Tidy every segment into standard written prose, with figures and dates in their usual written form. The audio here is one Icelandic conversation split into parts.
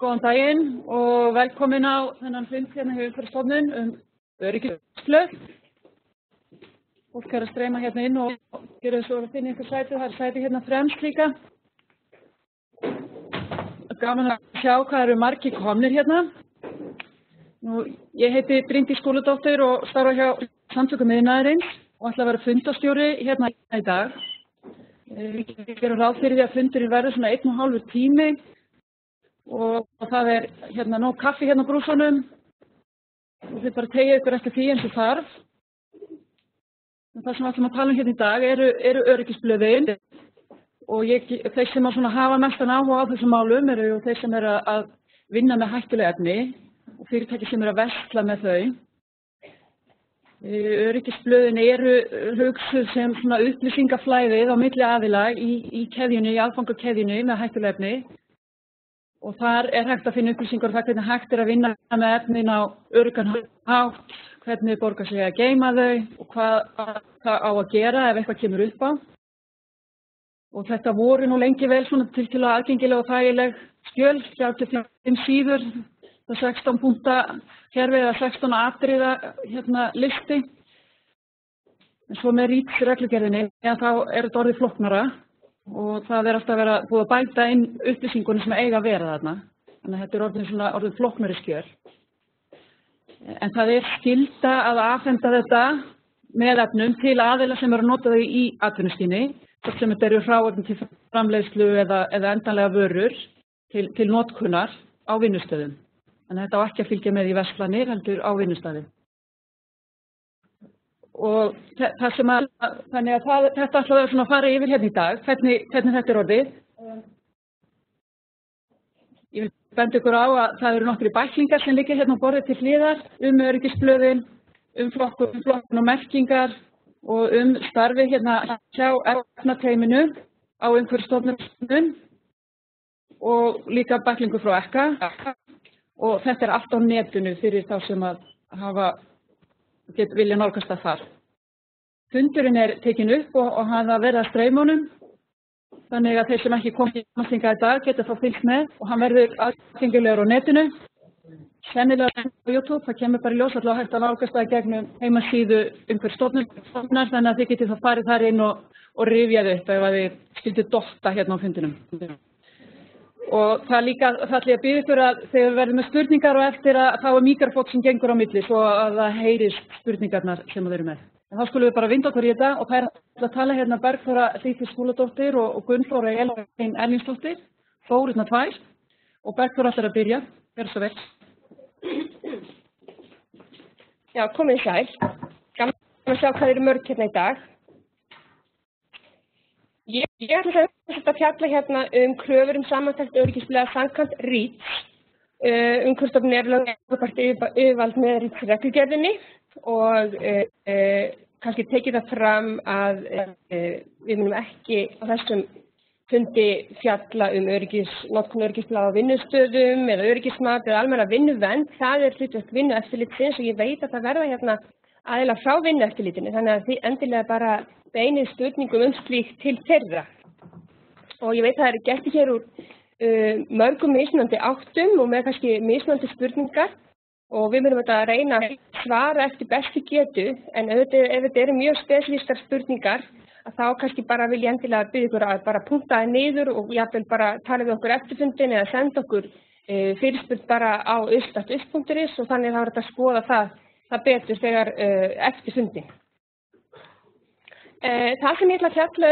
Góðan daginn og velkomin á þennan fund hérna hjá Umhverfisstofnun öryggisplögg. Fólk að streyma hérna inn og gera svo að finna ykkur sæti. Það sæti hérna fremst líka. Gaman að sjá hvað eru margir komnir hérna. Ég heiti Bryndís Skúladóttir og starfa hjá Samtökum iðnaðarins og ætla að vera fundastjóri hérna í dag. Við gerum ráð fyrir því að fundurinn verður svona 1,5 tími. Og það hérna nóg kaffi hérna á brúsunum og þið bara tegja ykkur eftir því eins og þarf. Það sem við ætlum að tala hérna í dag eru öryggisblöðin og þeir sem hafa mestan áhuga á þessum málum eru þeir sem eru að vinna með hættuleg efni og fyrirtæki sem eru að versla með þau. Öryggisblöðin eru hugsuð sem svona upplýsingaflæðið á milli aðila í keðjunni, í aðfangakeðjunni með hættuleg efni. Og þar hægt að finna upplýsingar það hvernig hægt að vinna með efnin á öruggan hátt, hvernig borgar sig að geyma þau og hvað það á að gera ef eitthvað kemur upp á. Og þetta voru nú lengi vel svona tiltölulega aðgengileg og þægileg skjöl, 35 síður, 16 punkta kerfi eða 16 atriða listi. En svo með REACH-reglugerðinni, þá þetta orðið flóknara. Og það alltaf búið að bæta inn upplýsingunum sem eiga að vera þarna. Þannig að þetta orðin flóknari skjöl. En það skylda að afhenda þetta með efnum til aðila sem eru að nota þau í atvinnuskyni, hvort sem þetta eru hráefni til framleiðslu eða endanlega vörur til notkunar á vinnustöðum. Þannig að þetta á ekki að fylgja með í verslanir heldur á vinnustöðum. Og þetta ætlaði að fara yfir hérna í dag, hvernig þetta orðið. Ég vil benda ykkur á að það eru nokkrir bæklingar sem liggja hérna á borðið til hliðar öryggisblöðin, flokkun og merkingar og starfi hérna hjá efnateyminu á Umhverfisstofnun og líka bæklingur frá EKKA. Og þetta allt á netinu fyrir þá sem vilja nálgast það þar. Fundurinn tekinn upp og hann verið að streyma honum. Þannig að þeir sem ekki komast hingað í dag geta þá fylgst með og hann verður aðgengilegur á netinu. Sennilega á YouTube, það kemur bara í ljós alltaf hægt að nálgast það gegnum heimasíðu Umhverfisstofnunar þannig að þið getið þá farið þar inn og rifjað upp ef þið skildið dotta hérna á fundinum. Og það líka ætla ég að biðja ykkur að þegar við verðum með spurningar og eftir að þá mikrofón sem gengur á milli svo að það heyrist spurningarnar sem þau eru með. En þá skulum við bara vinda okkur í þetta og það að tala hérna Bergþóra Hlífdís Skúladóttir og Gunnþóra Elín Erlingsdóttir, Þórurnar 2 og Bergþóra ætlar að byrja. Gjörðu svo vel. Já, komið sæl. Gaman að sjá hvað eru mörg hérna í dag. Ég ætla að fjalla hérna kröfur samantekt öryggisblöða samkvæmt REACH. Umhverfisstofnun lögbært yfirvald með REACH-reglugerðinni og kannski tekið það fram að við munum ekki á þessum fundi fjalla notkun öryggisblaða á vinnustöðum eða öryggismat eða almenna vinnuvernd. Það hlutverk vinnueftirlitsins og ég veit að það verða hérna aðilar frá vinnueftirlitinu þannig að þið endilega bara beinið spurningum slíkt til þeirra. Og ég veit að það eru gesti hér úr mörgum mismunandi áttum og með kannski mismunandi spurningar og við munum að reyna að svara eftir bestu getu en ef þetta eru mjög spesifískar spurningar að þá kannski bara vil ég endilega biðja ykkur að bara punkta það niður og jafnvel bara tala við okkur eftir fundin eða senda okkur fyrirspurn bara á ist.ist.is og þannig þá er þetta að skoða það betur þegar eftir fundin. Það sem ég ætla að fjalla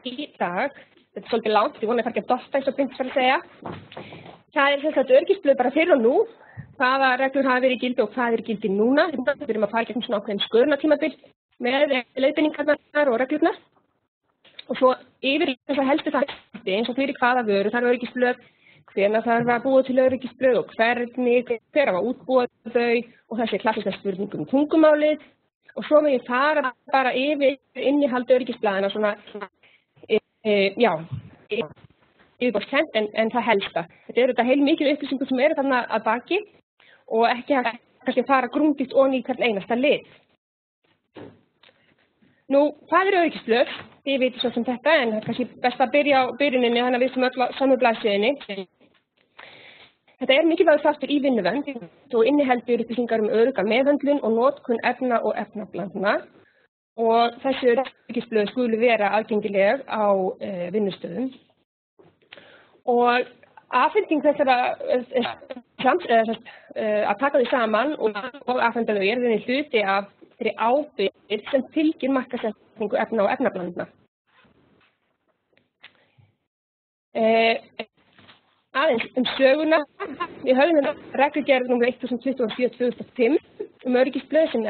í dag, þetta svolítið langt, ég vona að það ekki að dotta eins og Bryndís var að segja. Það sem sagt öryggisblöð bara fyrir og nú, hvaða reglur hafa verið í gildi og hvað í gildi núna. Við erum að fara gegnum svona ákveðin skörunartímabil með leiðbeiningarnar og reglurnar. Og svo yfir þess að helstu þætti eins og fyrir hvaða vöru þarf öryggisblöð, hvenær þarf að búa til öryggisblöð og hvernig, hver á að útbúa þau og þessi klassíska spurningum tungumálið. Og svo með ég fara bara yfir innihald öryggisblaðina svona, yfirborðskennt en það helsta. Þetta þetta heilmikið upplýsingur sem eru þarna að baki og ekki kannski að fara grundigt ofan í hvern einasta lið. Nú, hvað öryggisblöð? Þið vitið svo sem þetta, en það er kannski best að byrja á byrjuninni, þannig að við sem öll á samu blaðsíðunni. Þetta er mikilvægur þáttur í vinnuvernd og inniheldur upplýsingar örugga meðhöndlun og notkun efna og efnablandna og þessi öryggisblöð skulu vera aðgengileg á vinnustöðum. Og afhending þessara að taka því saman og afhenda þau þenni hluti af þeirri ábyrgð sem fylgir markaðssetningu efna og efnablandna. Aðeins söguna, við höfum reglugerð nr. 1027/2005 öryggisblöð sem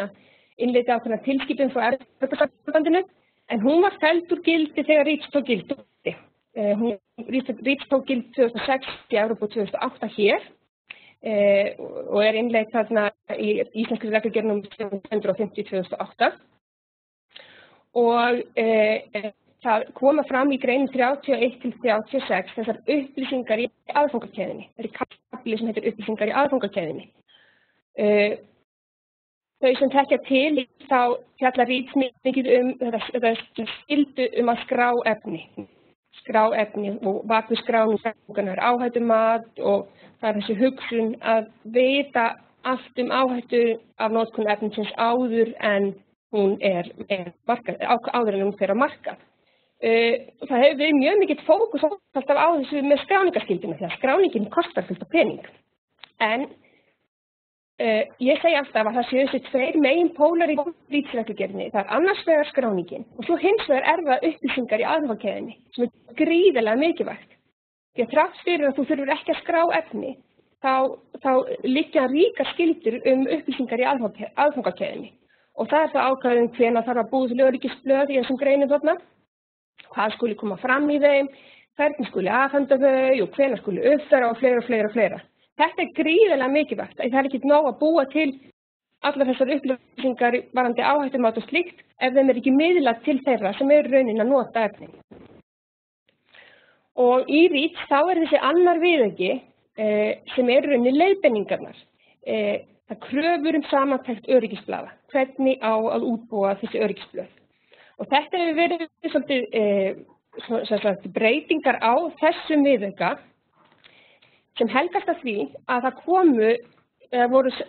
innleiddi ákveðna tilskipun frá Evrópusambandinu, en hún var felld úr gildi þegar REACH tók gildi. REACH tók gildi 2006 í Evrópu og 2008 hér og innleidd þarna í íslenskri reglugerð nr. 250/2008 og það koma fram í greinum 31-36 þessar upplýsingar í aðfangakeðjunni. Það er kafli sem heitir upplýsingar í aðfangakeðjunni. Þau sem þekkja til þá fjallar REACH mikið þetta skyldu að skrá efni og bak við skráningar áhættumat og það er þessi hugsun að vita allt áhættu af notkun efnisins áður en hún áður en hún fer á markað. Það hefur verið mjög mikill fókus alltaf á þessu með skráningarskylduna því að skráningin kostar fullt af pening. En ég segi alltaf að það séu þessi tveir meginpólar í REACH-reglugerðinni. Það er annars vegar skráningin og svo hins vegar það upplýsingar í aðfangakeðjunni sem er gríðarlega mikilvægt. Því að þrátt fyrir að þú þurfir ekki að skrá efni, þá liggja ríkar skyldur upplýsingar í aðfangakeðjunni. Og það er það ákvæðum hvenær þarf að búa til öryggisblöð í þessum greinum þarna, hvað skuli koma fram í þeim, hvernig skuli afhenda þau og hvenær skuli uppfæra og fleira. Þetta er gríðarlega mikilvægt. Það er ekki nóg að búa til allar þessar upplýsingar varðandi áhættumat og slíkt ef þeim er ekki miðlað til þeirra sem raunin að nota efni. Og í REACH þá þessi annar viðauki sem raunin leiðbeiningarnar. Það kröfur samantekt öryggisblaða, hvernig á að útbúa þessi öryggisblöð. Og þetta hefur verið svolítið breytingar á þessum viðauka sem helgast af því að það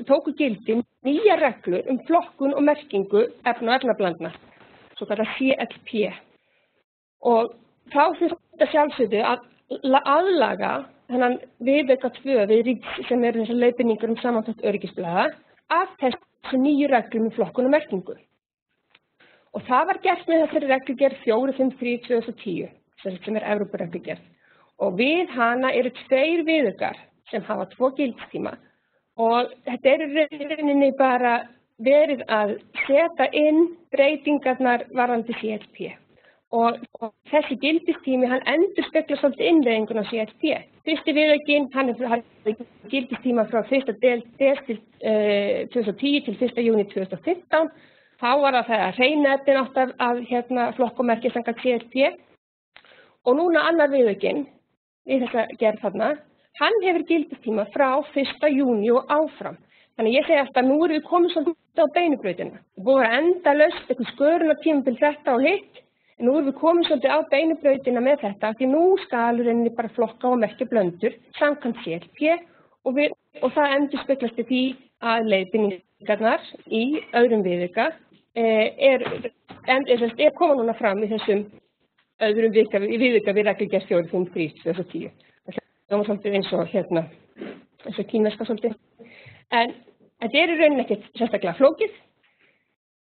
tóku gildi nýjar reglur flokkun og merkingu efna og efnablandna, svo kallað CLP. Og þá þurfti þetta sjálfsögðu að aðlaga þennan viðauka 2 við REACH sem þessar leiðbeiningar samantekt öryggisblaða af þessu nýju reglum flokkun og merkingu. Og það var gert með þessari reglugerð 453/2010, sem Evrópureglugerð. Og við hana eru 2 viðaukar sem hafa 2 gildistíma og þetta rauninni bara verið að setja inn breytingarnar varðandi CLP. Og þessi gildistími hann endurspeglar svolítið innleiðinguna á CLP. Fyrsti viðaukinn hann gildistíma frá 1. des 2010 til 1. júní 2015. Þá var það hreina efnin átt að flokk og merki samkvæmt CLP. Og núna annar viðaukinn við þessa gerð þarna, hann hefur gildistíma frá 1. júní og áfram. Þannig ég segi alltaf að nú erum við komin svolítið á beinubrautina. Það búið að endalaust eitthvað skörunartímabil þetta og hitt, en nú erum við komin svolítið á beinubrautina með þetta, því nú skal rauninni bara flokka og merkja blöndur samkvæmt CLP og það endurspeglast í því að leiðbeiningarnar í öðrum viðauka koma núna fram í þessum öðrum viðauka við reglugerð 453/2010. Það var svolítið eins og kínverska svolítið. En þetta í rauninni ekkert sérstaklega flókið.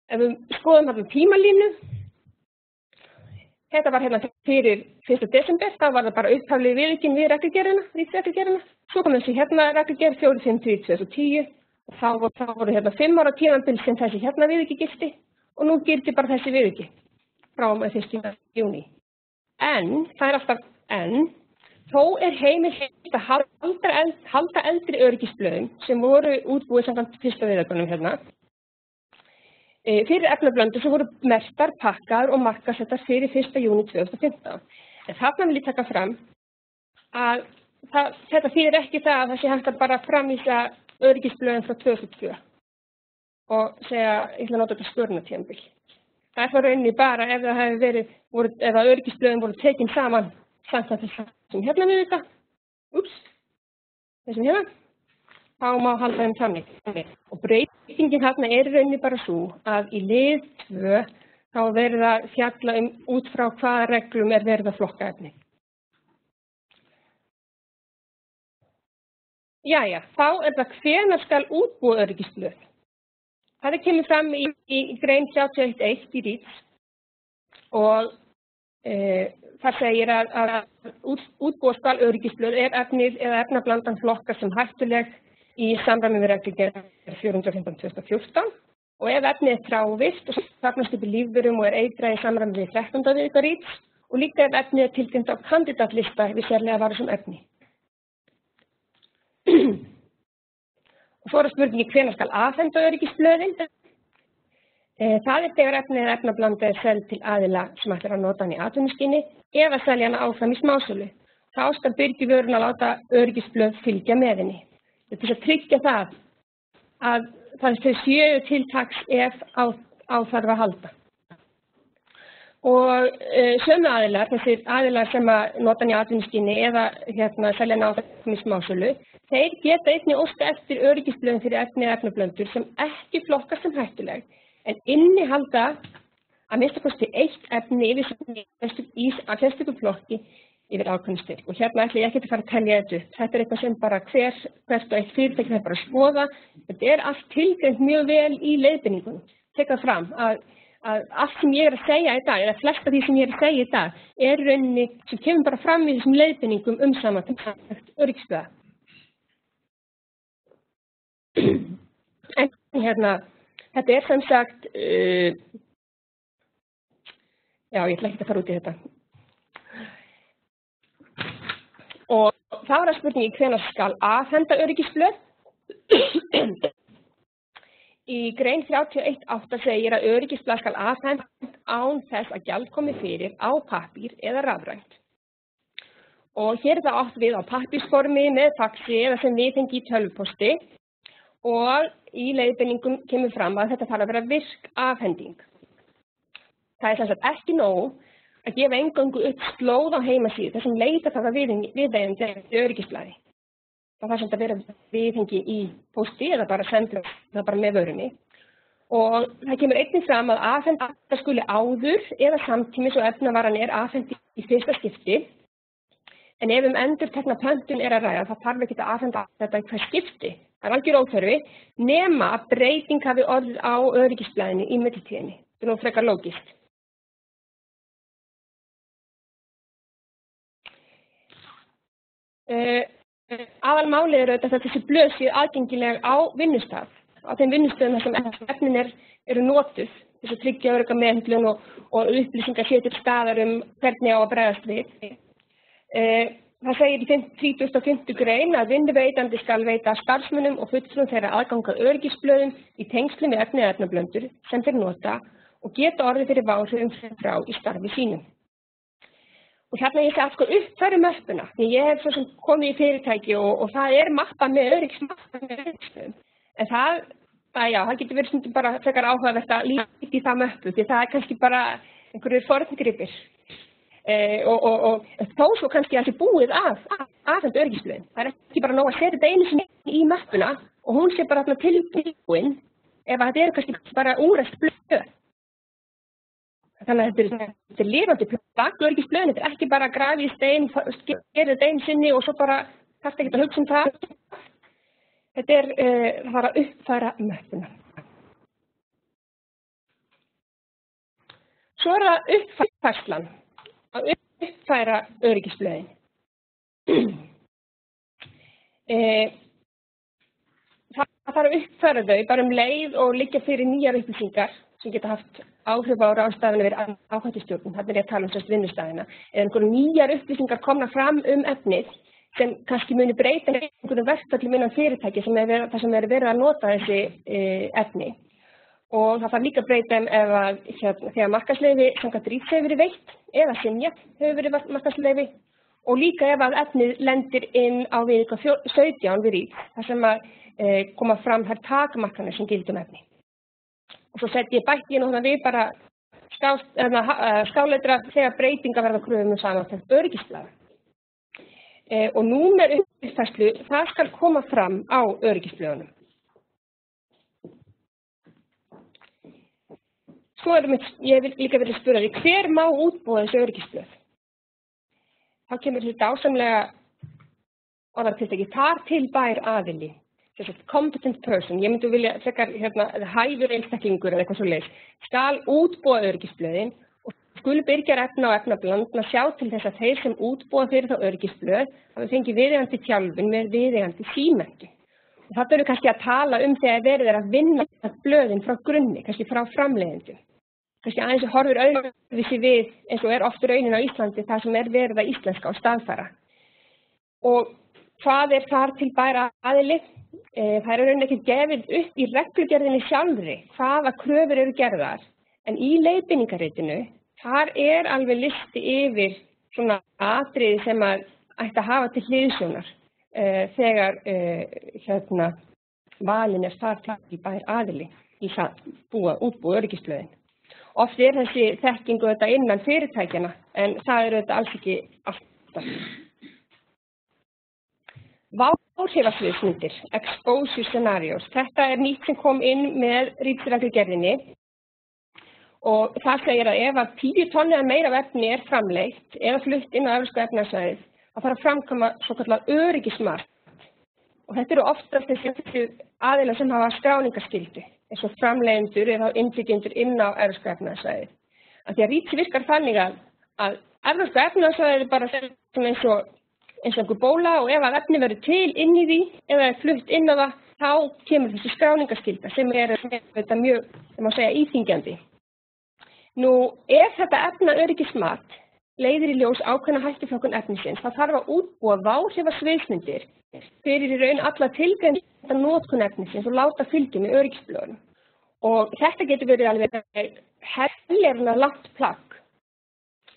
Ef við skoðum þarna tímalínu, þetta var fyrir 1. desember, þá var það bara upphaflegi viðaukinn við reglugerðina. Svo kom þessi reglugerð 453/2010 og þá voru 5 ára tímabil sem þessi viðauki gilti og nú gildi bara þessi viðauki frá og með 1. júní. En, það er alltaf en, þó heimilt að halda eldri öryggisblöðum sem voru útbúið samkvæmt fyrsta viðaukanum fyrir efnablöndur sem voru merktar, pakkaðar og markaðsettar fyrir 1. júní 2015. En þarna vil ég taka fram að þetta þýðir ekki það að það sé hægt að bara framvísa öryggisblöðum frá 2002 og segja, ég ætla að nota þetta skörunartímabil. Það þá rauninni bara ef það hefði verið, ef að öryggisblöðin voru tekin saman samkvæmt þessum hérna miðvika, þessum hérna, þá má halda þeim þannig. Og breytingin þarna rauninni bara svo að í lið 2 þá verið að fjalla út frá hvaða reglum verið að flokka efni. Jæja, þá það hvenær skal útbúa öryggisblöð. Það kemur fram í grein 31.1 í REACH og það segir að útbúa skal öryggisblöð efnið eða efnablandan flokkar sem hættuleg í samræmi við reglugerð 415/2014 og ef efnið þrávirkt og safnast upp í lífverum og eitrað í samræmi við 13. viðauka REACH og líka ef efnið tilkynnt á kandidatlista við sérlega varasum efni. Og svo spurningi hvenær skal afhenda öryggisblöðin. Það þegar efnið eða efnablanda seld til aðila sem ætlar að nota hann í atvinnuskyni eða selja hana áfram í smásölu. Þá skal birgjuvörun að láta öryggisblöð fylgja með henni. Til að tryggja það að þau séu til taks ef á þarf að halda. Og sömu aðilar, þessir aðilar sem að nota hann í atvinnuskyni eða selja hann áfram í smásölu, þeir geta einnig óska eftir öryggisblöðum fyrir efni eða efnablöndur sem ekki flokkast sem hættuleg, en innihalda að minnsta kosti eitt efni í sérstöku flokki yfir ákveðinn styrk. Og hérna ætla ég ekki að fara að telja þetta upp. Þetta eitthvað sem bara hvert og eitt fyrirtæki þarf bara að skoða. Þetta allt tilgreint mjög vel í leiðbeiningunum. Tekka fram að allt sem ég að segja í dag, eða flest af því sem ég að segja í dag, rauninni sem kemur bara fram í þessum leiðbeiningum samantekt öryggisblöða. En hérna, þetta sem sagt, já, ég ætla ekki að fara út í þetta. Og þá það spurningi hvenær skal afhenda öryggisblöð. Í grein 31.8 segir að öryggisblað skal afhent án þess að gjald komi fyrir á pappír eða rafrænt. Og hér það átt við á pappírsformi með faxi eða sem viðhengi í tölvupósti og í leiðbeiningum kemur fram að þetta þarf að vera virk afhending. Það sem sagt ekki nóg að gefa eingöngu upp slóð á heimasíðu þar sem leita þarf að viðeigandi öryggisblaði. Það þarf samt að vera viðhengi í pósti eða bara senda það bara með vörunni. Og það kemur einnig fram að afhenda skuli áður eða samtímis og efnavaran afhend í fyrsta skipti. En ef endurtekna pöntun að ræða, það þarf ekki að afhenda þetta í hver skipti. Það algjör óþörfi, nema að breyting hafi orðið á öryggisblaðinu í millitíðinni. Þetta nú frekar lógist. Aðalmálið auðvitað að þessi blöð séu aðgengileg á vinnustað, á þeim vinnustöðum þar sem efnin eru notuð, þess að tryggja örugga meðhöndlun og upplýsingar séu til staðar hvernig á að bregðast við. Það segir í 35. grein að vinnuveitandi skal veita starfsmönnum og fulltrúum þeirra aðgang að öryggisblöðum í tengslum við efni eða efnablöndur sem þeir nota og geta orðið fyrir áhrifum frá í starfi sínum. Og hérna ég segi að uppfæra möppuna, því ég hef svo sem komið í fyrirtæki og það mappa með öryggisblöðum. En það getur verið stundum bara frekar áhugavert að líta í það möppu, því það kannski bara einhverjir forngripir. Og þó svo kannski að það sé búið afhenda öryggisblöðin. Það ekki bara nóg að setja þetta einu sinni í möppuna og hún sé bara tilbúin ef þetta kannski bara úrelt blöð. Þannig að þetta lifandi plagg öryggisblöðin, þetta ekki bara að grafa í stein, gera þetta einu sinni og svo bara þarf ekki að hugsa það. Þetta það var að uppfæra möppuna. Svo það uppfærslan. Að uppfæra öryggisblöðin. Það þarf að uppfæra þau bara leið og liggja fyrir nýjar upplýsingar sem geta haft áhrif á ráðstafanir við áhættustjórnun. Þarna ég að tala um vinnustæðina. Eða einhverjum nýjar upplýsingar komna fram efnið sem kannski muni breyta einhverjum verkföllum innan fyrirtæki sem verið að nota þessi efni. Og það þarf líka að breyta þegar markaðsleyfi samkvæmt REACH hefur verið veitt eða synjað hefur verið markaðsleyfi og líka ef að efnið lendir inn á viðauka 17 við REACH þar sem koma fram þær takmarkanir sem gilda efni. Og svo bætti ég nú við bara skáletra þegar breytingar verða kröfum samantekt öryggisblaða. Og númer uppfærslu, það skal koma fram á öryggisblöðunum. Svo ég vil líka verið að spura því, hver má útbúa þessi öryggisblöð? Þá kemur þessi dásamlega orðatiltæki, þar til bær aðili, competent person, ég myndi vilja frekar hæfur einstaklingur eða eitthvað svoleiðis, skal útbúa öryggisblöðin og skulu birgjar efna og efnablandna sjá til þess að þeir sem útbúa fyrir þá öryggisblöð hafi fengið viðeigandi þjálfun með viðeigandi símenntun. Og þetta eru kannski að tala þegar verið að vinna blöðin frá grunni, kannski frá framleiðendum. Kannski aðeins horfir öðruvísi við eins og oft raunin á Íslandi þar sem verið að íslenska og staðfæra. Og hvað þar til bær aðili? Það raunin ekki gefið upp í reglugerðinni sjálfri hvaða kröfur eru gerðar, en í leiðbeiningarritinu þar alveg listi yfir svona atriði sem að ætti að hafa til hliðsjónar þegar valin þar til bær aðili í það útbúa öryggisblöðin. Oft þessi þekkingu innan fyrirtækjana, en það þetta alls ekki alltaf. Áhrifasviðsmyndir, exposure scenarios. Þetta nýtt sem kom inn með REACH-reglugerðinni og það segir að ef að 10 tonn eða meira af efni framleitt eða flutt inn á evrópska efnahagssvæðið, að fara að framkvæma svokallað öryggismat. Og þetta eru oftast þessi aðilar sem hafa skráningarskyldu, eins og framleiðendur eða innflytjendur inn á evrópska efnahagssvæðið. Af því að REACH virkar þannig að evrópska efnahagssvæðið bara eins og einhver bóla og ef að efni verður til inn í því eða flutt inn á það, þá kemur þessi skráningarskylda sem þetta mjög, það má segja, íþyngjandi. Nú, ef þetta efnaöryggismat leiðir í ljós ákveðna hættuflokkun efnisins, þá þarf að útbúa áhrifasviðsmyndir fyrir í raun alla tilgreinda notkun efnisins og láta fylgja með öryggisblöðunum. Og þetta getur verið alveg hellerna langt plagg.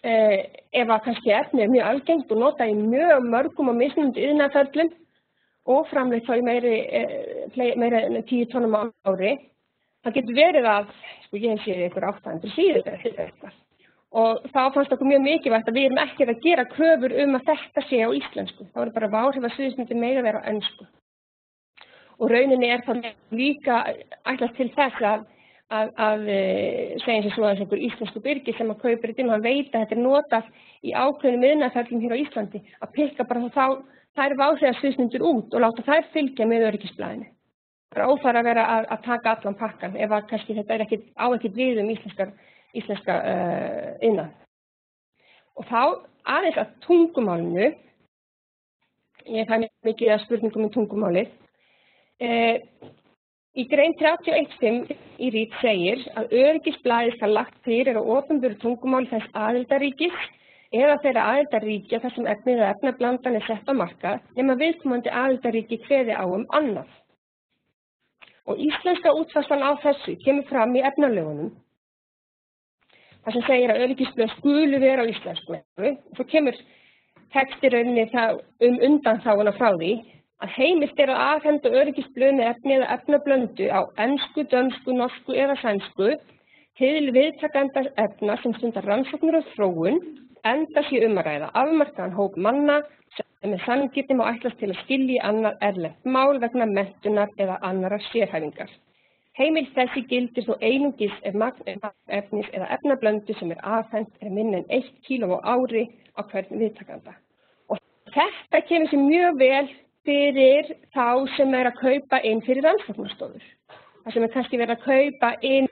Ef að kannski efni mjög algengt og nota í mjög mörgum og mismunandi iðnaðarferlum og framleitt þá í meira en 10 tonnum á ári, það getur verið að, ég hef séð ykkur 800 síður eitthvað. Og þá fannst okkur mjög mikilvægt að við erum ekki að gera kröfur að þetta sé á íslensku. Það voru bara áhrifasviðsmyndir meira að vera á ensku. Og rauninni þá líka ætlast til þess að segja eins og svo að einhver íslensku byrgi sem að kaupir þetta inn og hann veit að þetta notað í ákveðnum iðnaðarferlum hér á Íslandi, að pikka bara þær áhrifasviðsmyndir út og láta þær fylgja með öryggisblaðinu. Það er óþarfi að vera að taka allan pakkan ef að kannski þetta á ekki við íslenska iðnað. Og þá aðeins að tungumálinu, ég fæ mikið að spurningum tungumálið. Í grein 31.5 í REACH segir að öryggisblaðið skal lagt fyrir á opinberu tungumáli þess aðildarríkis eða þeirra aðildarríkja þar sem efnið eða efnablandan sett á markað nema viðkomandi aðildarríki kveði á annað. Og íslenska útfærslan á þessu kemur fram í efnalögunum. Það sem segir að öryggisblöð skulu vera á íslensku. Og svo kemur textirauninni undanþáguna frá því að heimilt að afhenda öryggisblöð með efni eða efnablöndu á ensku, dönsku, norsku eða sænsku til viðtakenda efna sem stundar rannsóknir og þróun, enda sé að ræða afmarkaðan hóp manna sem með sanngirni má ætlast til að skilja annað erlent mál vegna menntunar eða annarrar sérhæfingar. Heimild þessi gildir þó einungis ef magn efnis eða efnablöndu sem afhent minna en 1 kíló á ári á hvern viðtakanda. Og þetta kemur sér mjög vel fyrir þá sem að kaupa inn fyrir rannsóknarstofur. Það sem kannski verið að kaupa inn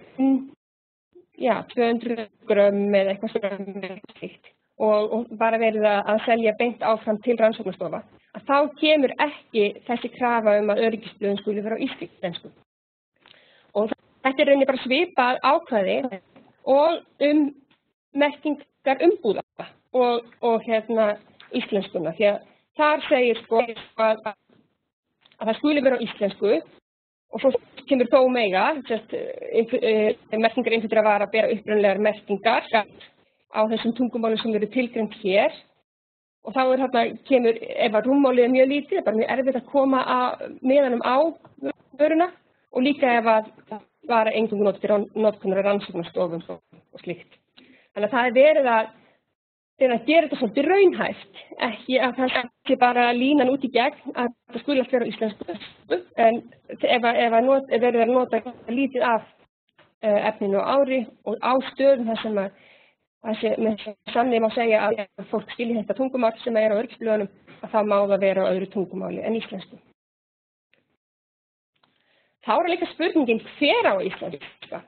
200 grömm eða eitthvað slíkt og bara verið að selja beint áfram til rannsóknarstofa. Að þá kemur ekki þessi krafa að öryggisblöðin skuli vera á íslensku. Og þetta rauninni bara svipað ákvæði og merkingar umbúða og íslenskuna. Því að þar segir að það skuli vera á íslensku og svo kemur þó mega, merkingar innflyttra vara að bera upprunalegar merkingar á þessum tungumálum sem eru tilgreind hér. Og þá kemur, ef að rúmmálið mjög lítið, bara mjög erfitt að koma meðanum á vöruna og líka ef að vara eingöngu notuð til notkunar rannsóknarstofum og slíkt. Þannig að það verið að gera þetta svolítið raunhæft, ekki að það sé bara línan út í gegn að það skuli allt vera á íslensku, en ef verið að nota lítið af efninu á ári og á stöðum þar sem með sannlega má segja að fólk skilji þetta tungumál sem á öryggisblöðunum, að þá má það vera á öðru tungumáli en íslensku. Þá líka spurningin hver á íslenska.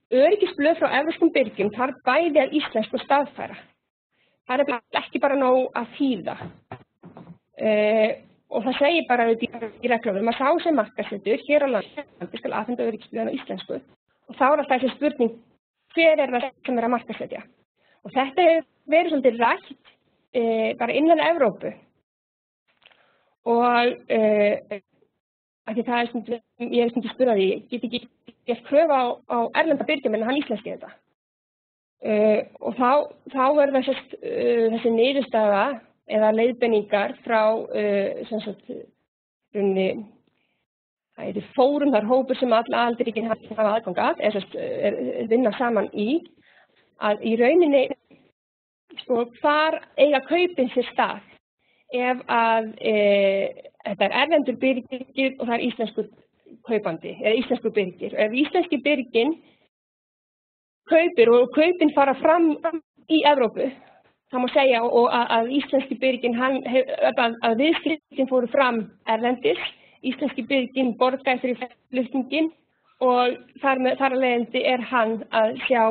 Öryggisblöð frá evrópskum byrgjum þarf bæði að íslensku staðfæra. Það ekki bara nóg að þýða. Og það segir bara í reglunum að sá sem markaðssetur hér á landi skal afhenda öryggisblöðin á íslensku. Og þá alltaf þessi spurning, hver það sem að markaðssetja? Og þetta hefur verið svolítið rætt bara innan Evrópu. Og af því það ég hef stundum spurað því, get ekki gert kröfu á erlenda byrgjum en hann íslenski þetta. Og þá þessi niðurstaða eða leiðbeiningar frá fórum, þar hópur sem aðildarríkin hafa aðgang að, vinna saman að í rauninni hvar eiga kaupin sér stað ef að þetta erlendur byrgir og það íslenskur kaupandi, eða íslenskur byrgir. Ef íslenski byrgin kaupir og kaupin fara fram í Evrópu, það má segja að íslenski byrgin, að viðskiptin fóru fram erlendis, íslenski byrgin borgaði fyrir flutningin og þar að leiðandi hann að sjá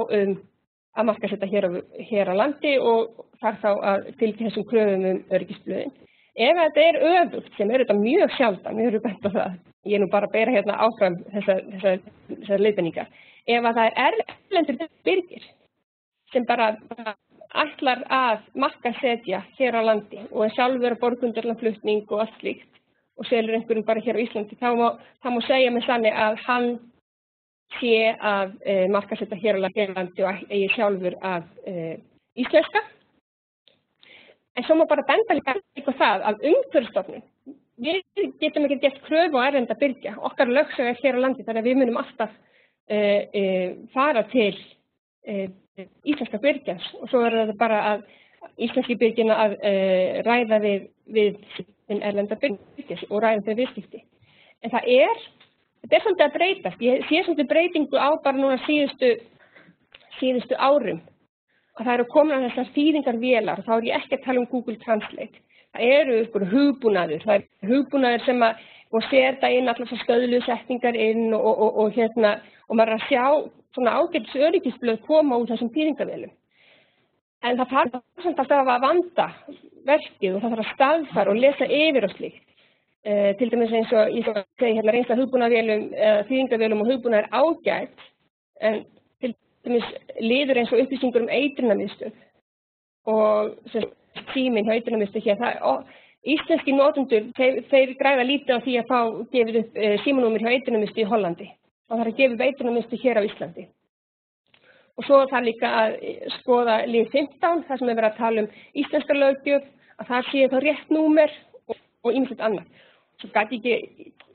að markaðsetta hér á landi og þarf þá að fylgja þessum kröfum öryggisblöðin. Ef þetta öfugt, sem þetta mjög sjaldan, við höfum bent á það, ég nú bara að bera hérna áfram þessar leiðbeiningar, ef að það erlendur byrgir sem bara ætlar að markaðssetja hér á landi og sjálfur að borga undir flutning og allt slíkt og selur einhverjum bara hér á Íslandi, þá má segja með sanni að hann sé að markaðssetja hér á landi og eigi sjálfur að íslenska. En svo má bara benda líka það að Umhverfisstofnun, við getum ekki gert kröfu á erlenda byrgja, okkar lögsögu hér á landi, þannig að við munum alltaf fara til íslenska byrgjans og svo þetta bara að íslenski byrgina að ræða við erlenda byrgjans og ræða þau viðskipti. En þetta svolítið að breytast. Ég sé svolítið breytingu á bara núna síðustu árum. Að það komin að þessar þýðingarvélar, þá ég ekki að tala Google Translate. Það hugbúnaður, hugbúnaður sem og setja inn allar þessar stöðlusetningar inn og maður að sjá svona ágætis öryggisblöð koma úr þessum þýðingarvélum. En það þarf samt alltaf að vanda verkið og það þarf að staðfara og lesa yfir og slíkt. Til dæmis eins og ég segi reynsla hugbúnaðarvélum, þýðingarvélum og hugbúnaður ágætt, en liður eins og upplýsingur eitrunarmiðstöð og tíminn hjá eitrunarmiðstöð hér. Íslenski notendur, þeir græða lítið á því að fá gefið upp símanúmer hjá eitrunarmiðstöð í Hollandi og það að gefa upp eitrunarmiðstöð hér á Íslandi. Og svo þarf líka að skoða lið 15, þar sem verið að tala íslenska löggjöf, að það sé þá rétt númer og ýmislegt annað. Svo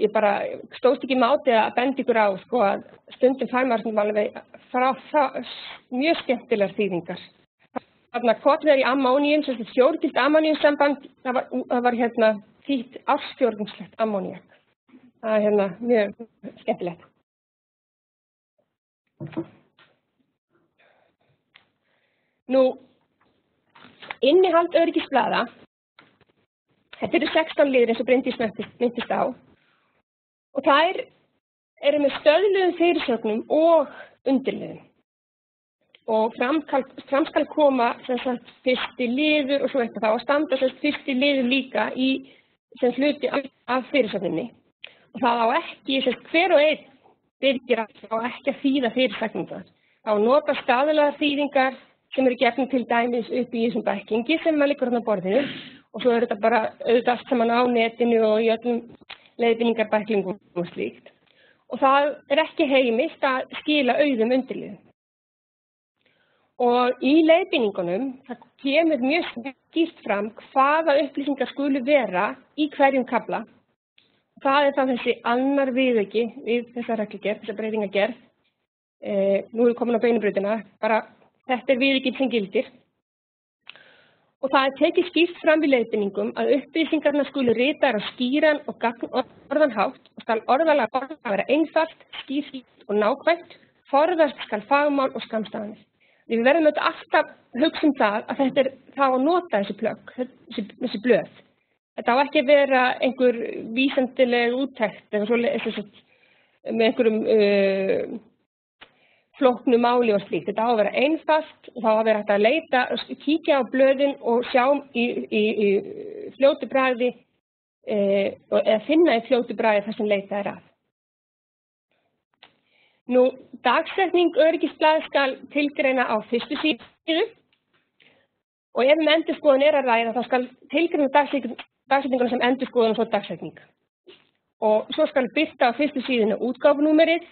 ég bara stóðst ekki máti að benda ykkur á að stundum fær maður alveg frá mjög skemmtilegar þýðingar. Þarna kollver í ammóníum, fjórgilt ammóníumsamband, það var þýtt ársfjórðungslegt ammóníak. Það mjög skemmtilegt. Nú, innihald öryggisblaða, þetta eru 16 liðir eins og Bryndís minntist á og þær eru með stöðluðum fyrirsögnum og undirliðum. Og fram skal koma fyrsti liður og svo eitthvað þá að standa fyrsti liður líka sem hluti af fyrirsögninni. Og það á ekki, hver og einn byrgir á ekki að þýða fyrirsögningar. Það á að nota staðlaðar þýðingar sem eru gefnir til dæmis upp í þessum bæklingi sem liggur á borðinu og svo þetta bara auðvitað allt saman á netinu og í öllum leiðbeiningarbæklingum og slíkt. Og það ekki heimilt að skila auðum undirliðum. Og í leiðbeiningunum það kemur mjög skýrt fram hvaða upplýsingar skulu vera í hverjum kafla. Það það þessi annar viðauki við þessa reglugerð, þessa breytingagerð, Nú er komin á beinubrautina, bara þetta viðurkenning sem gildir. Og það tekið skýrt fram í leiðbeiningum að upplýsingarnar skulu ritaðar á skýran og gagnorðan hátt og skal orðalag vera einfalt, skýrt og nákvæmt, forðast skal fagmál og skammstafanir. Við verðum alltaf hugsa það að þetta þá að nota þessi plögg, þessi blöð. Þetta á ekki að vera einhver vísindaleg úttekt eða svo með einhverjum flóknu máli og slíkt. Þetta á að vera einfalt og þá að vera hægt að leita, kíkja á blöðin og sjá í fljótu bragði eða finna í fljótu bragði það sem leitað er að. Nú, dagsetning öryggisblaðs skal tilgreina á fyrstu síðu og ef endurskoðun er að ræða þá skal tilgreina dagsetninguna sem endurskoðun og svo dagsetning. Og svo skal birta á fyrstu síðuna útgáfunúmerið,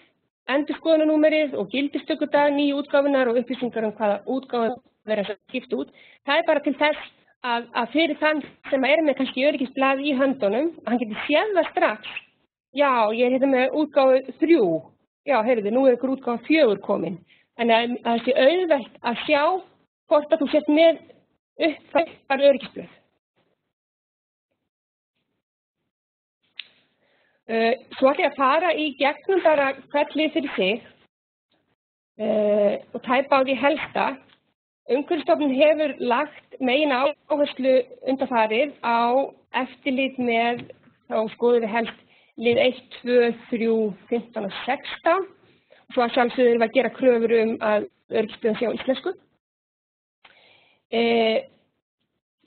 endurskoðunarnúmerið og gildistökudag nýju útgáfunar og upplýsingar hvaða útgáfur verða skipt út. Það er bara til þess að fyrir þann sem með kannski öryggisblað í höndunum, hann getur séð það strax. Já, ég er með útgáfu 3. Já, heyrðu, nú er ykkur útgáfa 4 komin. Þannig að það sé auðvelt að sjá hvort að þú sért með uppfærdar öryggisblöð. Svo ætla ég að fara í gegnum bara hvert lið fyrir sig og tæpa á því helsta. Umhverfisstofnun hefur lagt megin áherslu undanfarið á eftirlit með, þá skoðum við helst lið 1, 2, 3, 15 og 16. Svo að sjálfsögðu erum við að gera kröfur að öryggisblöðin sé á íslensku.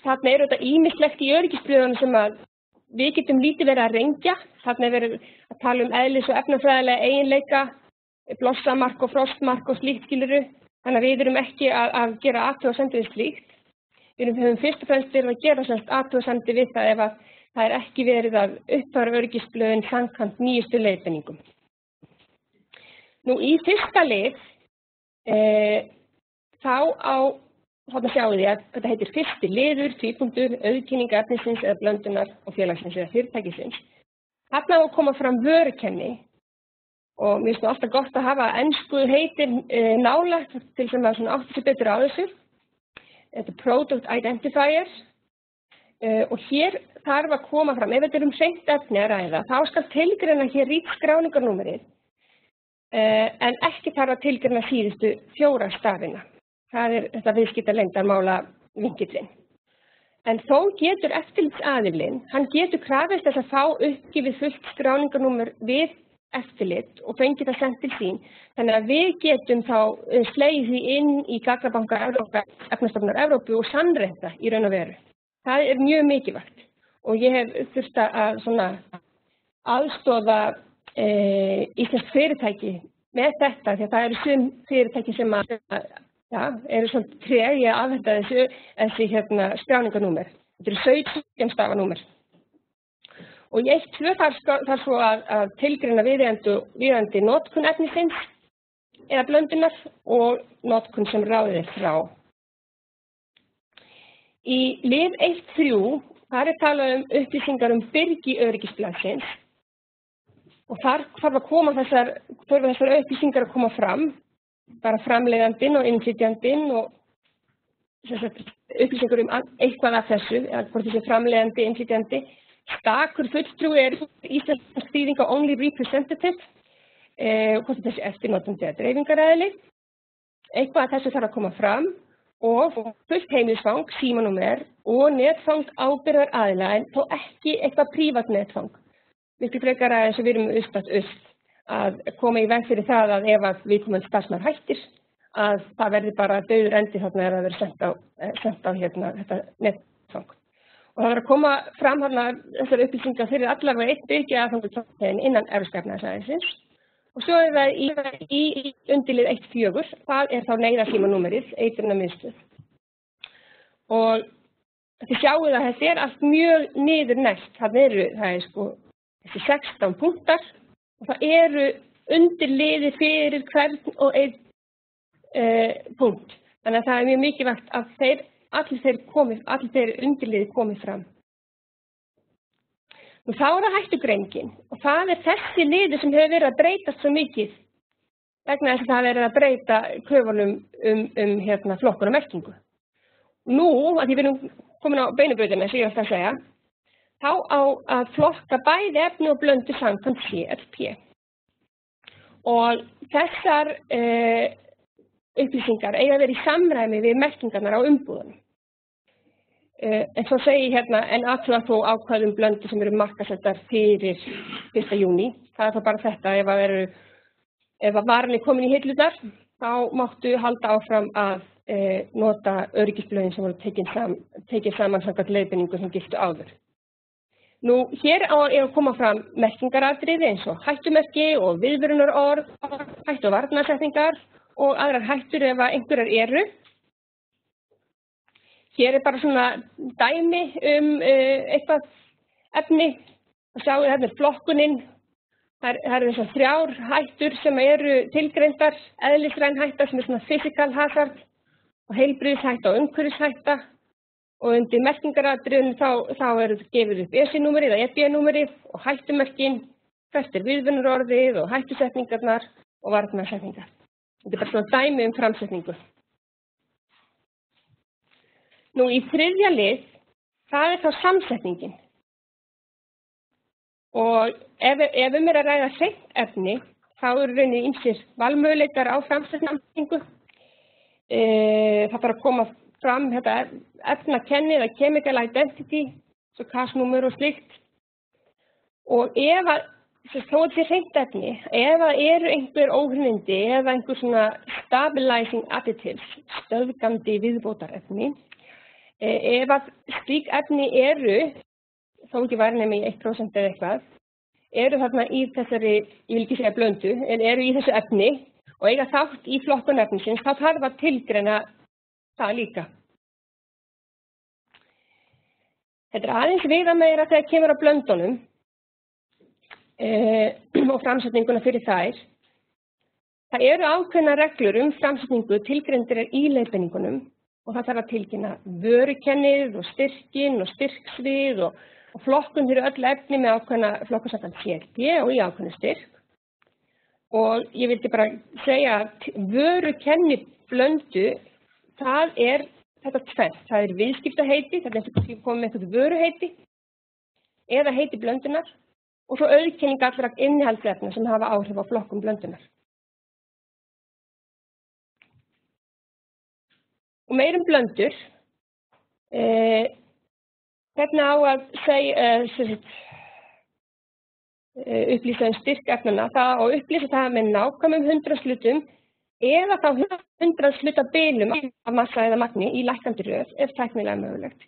Þarna er þetta ýmislegt í öryggisblöðunum sem að við getum lítið verið að rengja. Þarna er verið að tala eðlis- og efnafræðilega eiginleika, blossamark og frostmark og slíkt skiluru. Þannig að við erum ekki að gera athugasemdir við slíkt. Við höfum fyrst og fremst verið að gera athugasemdir við það ef að það er ekki verið að uppfæra öryggisblöðin samkvæmt nýjustu leiðbeiningum. Nú í fyrsta lið þarna sjáum við að þetta heitir fyrsti liður, tvípunktur, auðkynning efnisins eða blöndunar og félagsins eða fyrirtækisins. Þarna á að koma fram vörukenni og mér finnst alltaf gott að hafa ensku heitir nálægt til sem að átta sig betur á þessu. Þetta er Product Identifier og hér þarf að koma fram, ef þetta er hreint efni að ræða, þá skal tilgreina hér skráningarnúmerið en ekki þarf að tilgreina síðustu 4 stafina. Það er þetta viðskiptaleyndarmála vinkillinn. En þó getur eftirlitsaðilinn, hann getur krafist þess að fá uppgefið fullt skráningarnúmer við eftirlit og fengið það sent til sín. Þannig að við getum þá slegið því inn í gagnabanka Efnastofnunar Evrópu og sannreyta í raun og veru. Það er mjög mikilvægt og ég hef þurft að aðstoða íslensk fyrirtæki með þetta því að það eru sum fyrirtæki sem eru svolítið treg í að afhenda þessi skráningarnúmer. Þetta eru 17 stafanúmer. Og í 1.2 þarf svo að tilgreina viðeigandi notkun efnisins eða blöndunar og notkun sem ráðið er frá. Í lið 1.3 þar er talað upplýsingar byrgi öryggisblaðsins og þar þarf að koma þessar upplýsingar að koma fram, bara framleiðandinn og innflytjandinn og upplýsingar eitthvað af þessu, eða hvort þessi framleiðandi, innflytjandi. Stakur fulltrúi er íslensk þýðing á only representative, hvort þessi eftirnotandi eða dreifingaræðili. Eitthvað af þessu þarf að koma fram og fullt heimilisfang, símanúmer og netfang ábyrgðar aðila en þó ekki eitthvað prívat netfang. Miklu frekar að þessu við erum upp að koma í veg fyrir það að ef að viðkomandi starfsmaður hættir að það verði bara dauður endi þarna er að vera sent á þetta netfang. Og það verður að koma fram þessar upplýsingar fyrir allavega eitt byrgi aðfangutöðin innan Evrópska efnahagssvæðisins. Og svo er það í undirlið 1.4, það er þá neyðarsímanúmerið, eitrunarmiðstöð. Og þið sjáu að þetta er allt mjög niðurnægt. Það er þessi 16 punktar og það eru undirliðir fyrir hvern og einn punkt. Þannig að það er mjög mikilvægt að allir þeir undirliðir komi fram. Nú þá er það hættugreiningin og það er þessi liður sem hefur verið að breytast svo mikið vegna þess að það verið að breyta kröfunum flokkun og merkingu. Nú, að því við erum komin á beinubrautina, sem ég ætla að segja, þá á að flokka bæði efni og blöndu samkvæmt CLP. Og þessar upplýsingar eiga að vera í samræmi við merkingarnar á umbúðunum. En svo segi ég hérna, en athuga þó ákvæðum blöndu sem eru markaðssettar fyrir 1. júní. Það er þá bara þetta, ef að varan er komin í hillurnar, þá máttu halda áfram að nota öryggisblöðin sem voru tekin saman samkvæmt leiðbeiningu sem giltu áður. Nú, hér er að koma fram merkingaratriði eins og hættumerki og viðvörunarorð, hættu- og varnarsetningar og aðrar hættur ef einhverjar eru. Hér er bara svona dæmi eitthvað efni. Sjáu hérna flokkunin. Það eru þessar 3 hættur sem eru tilgreindar, eðlisræn hætta sem er svona physical hazard og heilbrigðishætta og umhverfishætta. Og undir merkingaratriðinu þá eru gefið upp ESI-númerið eða EBI-númerið og hættumerkin, hvert er viðvörunarorðið og hættusetningarnar og varnarsetningar. Þetta er bara svona dæmi framsetningu. Nú í 3. lið, það er þá samsetningin. Og ef er að ræða hreint efni, þá eru rauninni ýmsir valmöguleikar á framsetningu. Það þarf að koma fram þetta efnakenni eða chemical identity, svo CAS-númer og slíkt. Og ef að, þó að þetta hreint efni, ef að eru einhver óhreinindi eða einhver svona stabilizing additives, stöðgandi viðbótarefni, ef að slík efni eru, þó ekki væri nema í 1% eða eitthvað, eru þarna í þessari, ég vil ekki segja blöndu, en eru í þessu efni og eiga þátt í flokkun efnisins, þá þarf að tilgreina það líka. Þetta er aðeins viðameira þegar kemur á blöndunum og framsetninguna fyrir þær. Það eru ákveðnar reglur framsetningu tilgreindir í leiðbeiningunum og það þarf að tilkynna vörukennið og styrkin og styrksvið og flokkun fyrir öll efni með ákveðna flokkunsamkvæmt CLP og í ákveðna styrk. Og ég vildi bara segja að vörukenni blöndu, það er þetta tvennt. Það er viðskiptaheiti, það er eins og komið með eitthvað vöruheiti eða heiti blöndunar og svo auðkenning allra innihaldsefna sem hafa áhrif á flokkun blöndunar. Og meira blöndur. Hvernig á að segja, upplýsa styrk efnanna, það og upplýsa það með nákvæmum 100 hlutum eða þá 100 hlutabilum af massa eða magni í lækkandi röð ef tæknilega mögulegt.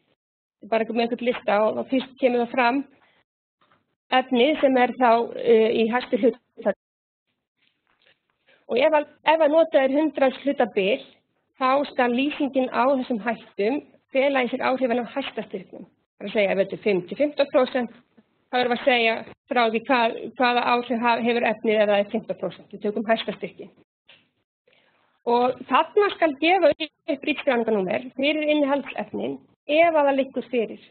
Það er bara með einhvern lista og fyrst kemur það fram efni sem er þá í hæstu hluta. Og ef að nota 100 hlutabil, þá skal lýsingin á þessum hættum fela í sér áhrifin á hæsta styrknum. Það er að segja ef þetta er 5-15%, þá erum við að segja frá því hvaða áhrif hefur efnið ef það er 15%. Við tökum hæsta styrkin. Og þarna skal gefa upp ritskráningarnúmer fyrir innihaldsefnin ef að það liggur fyrir.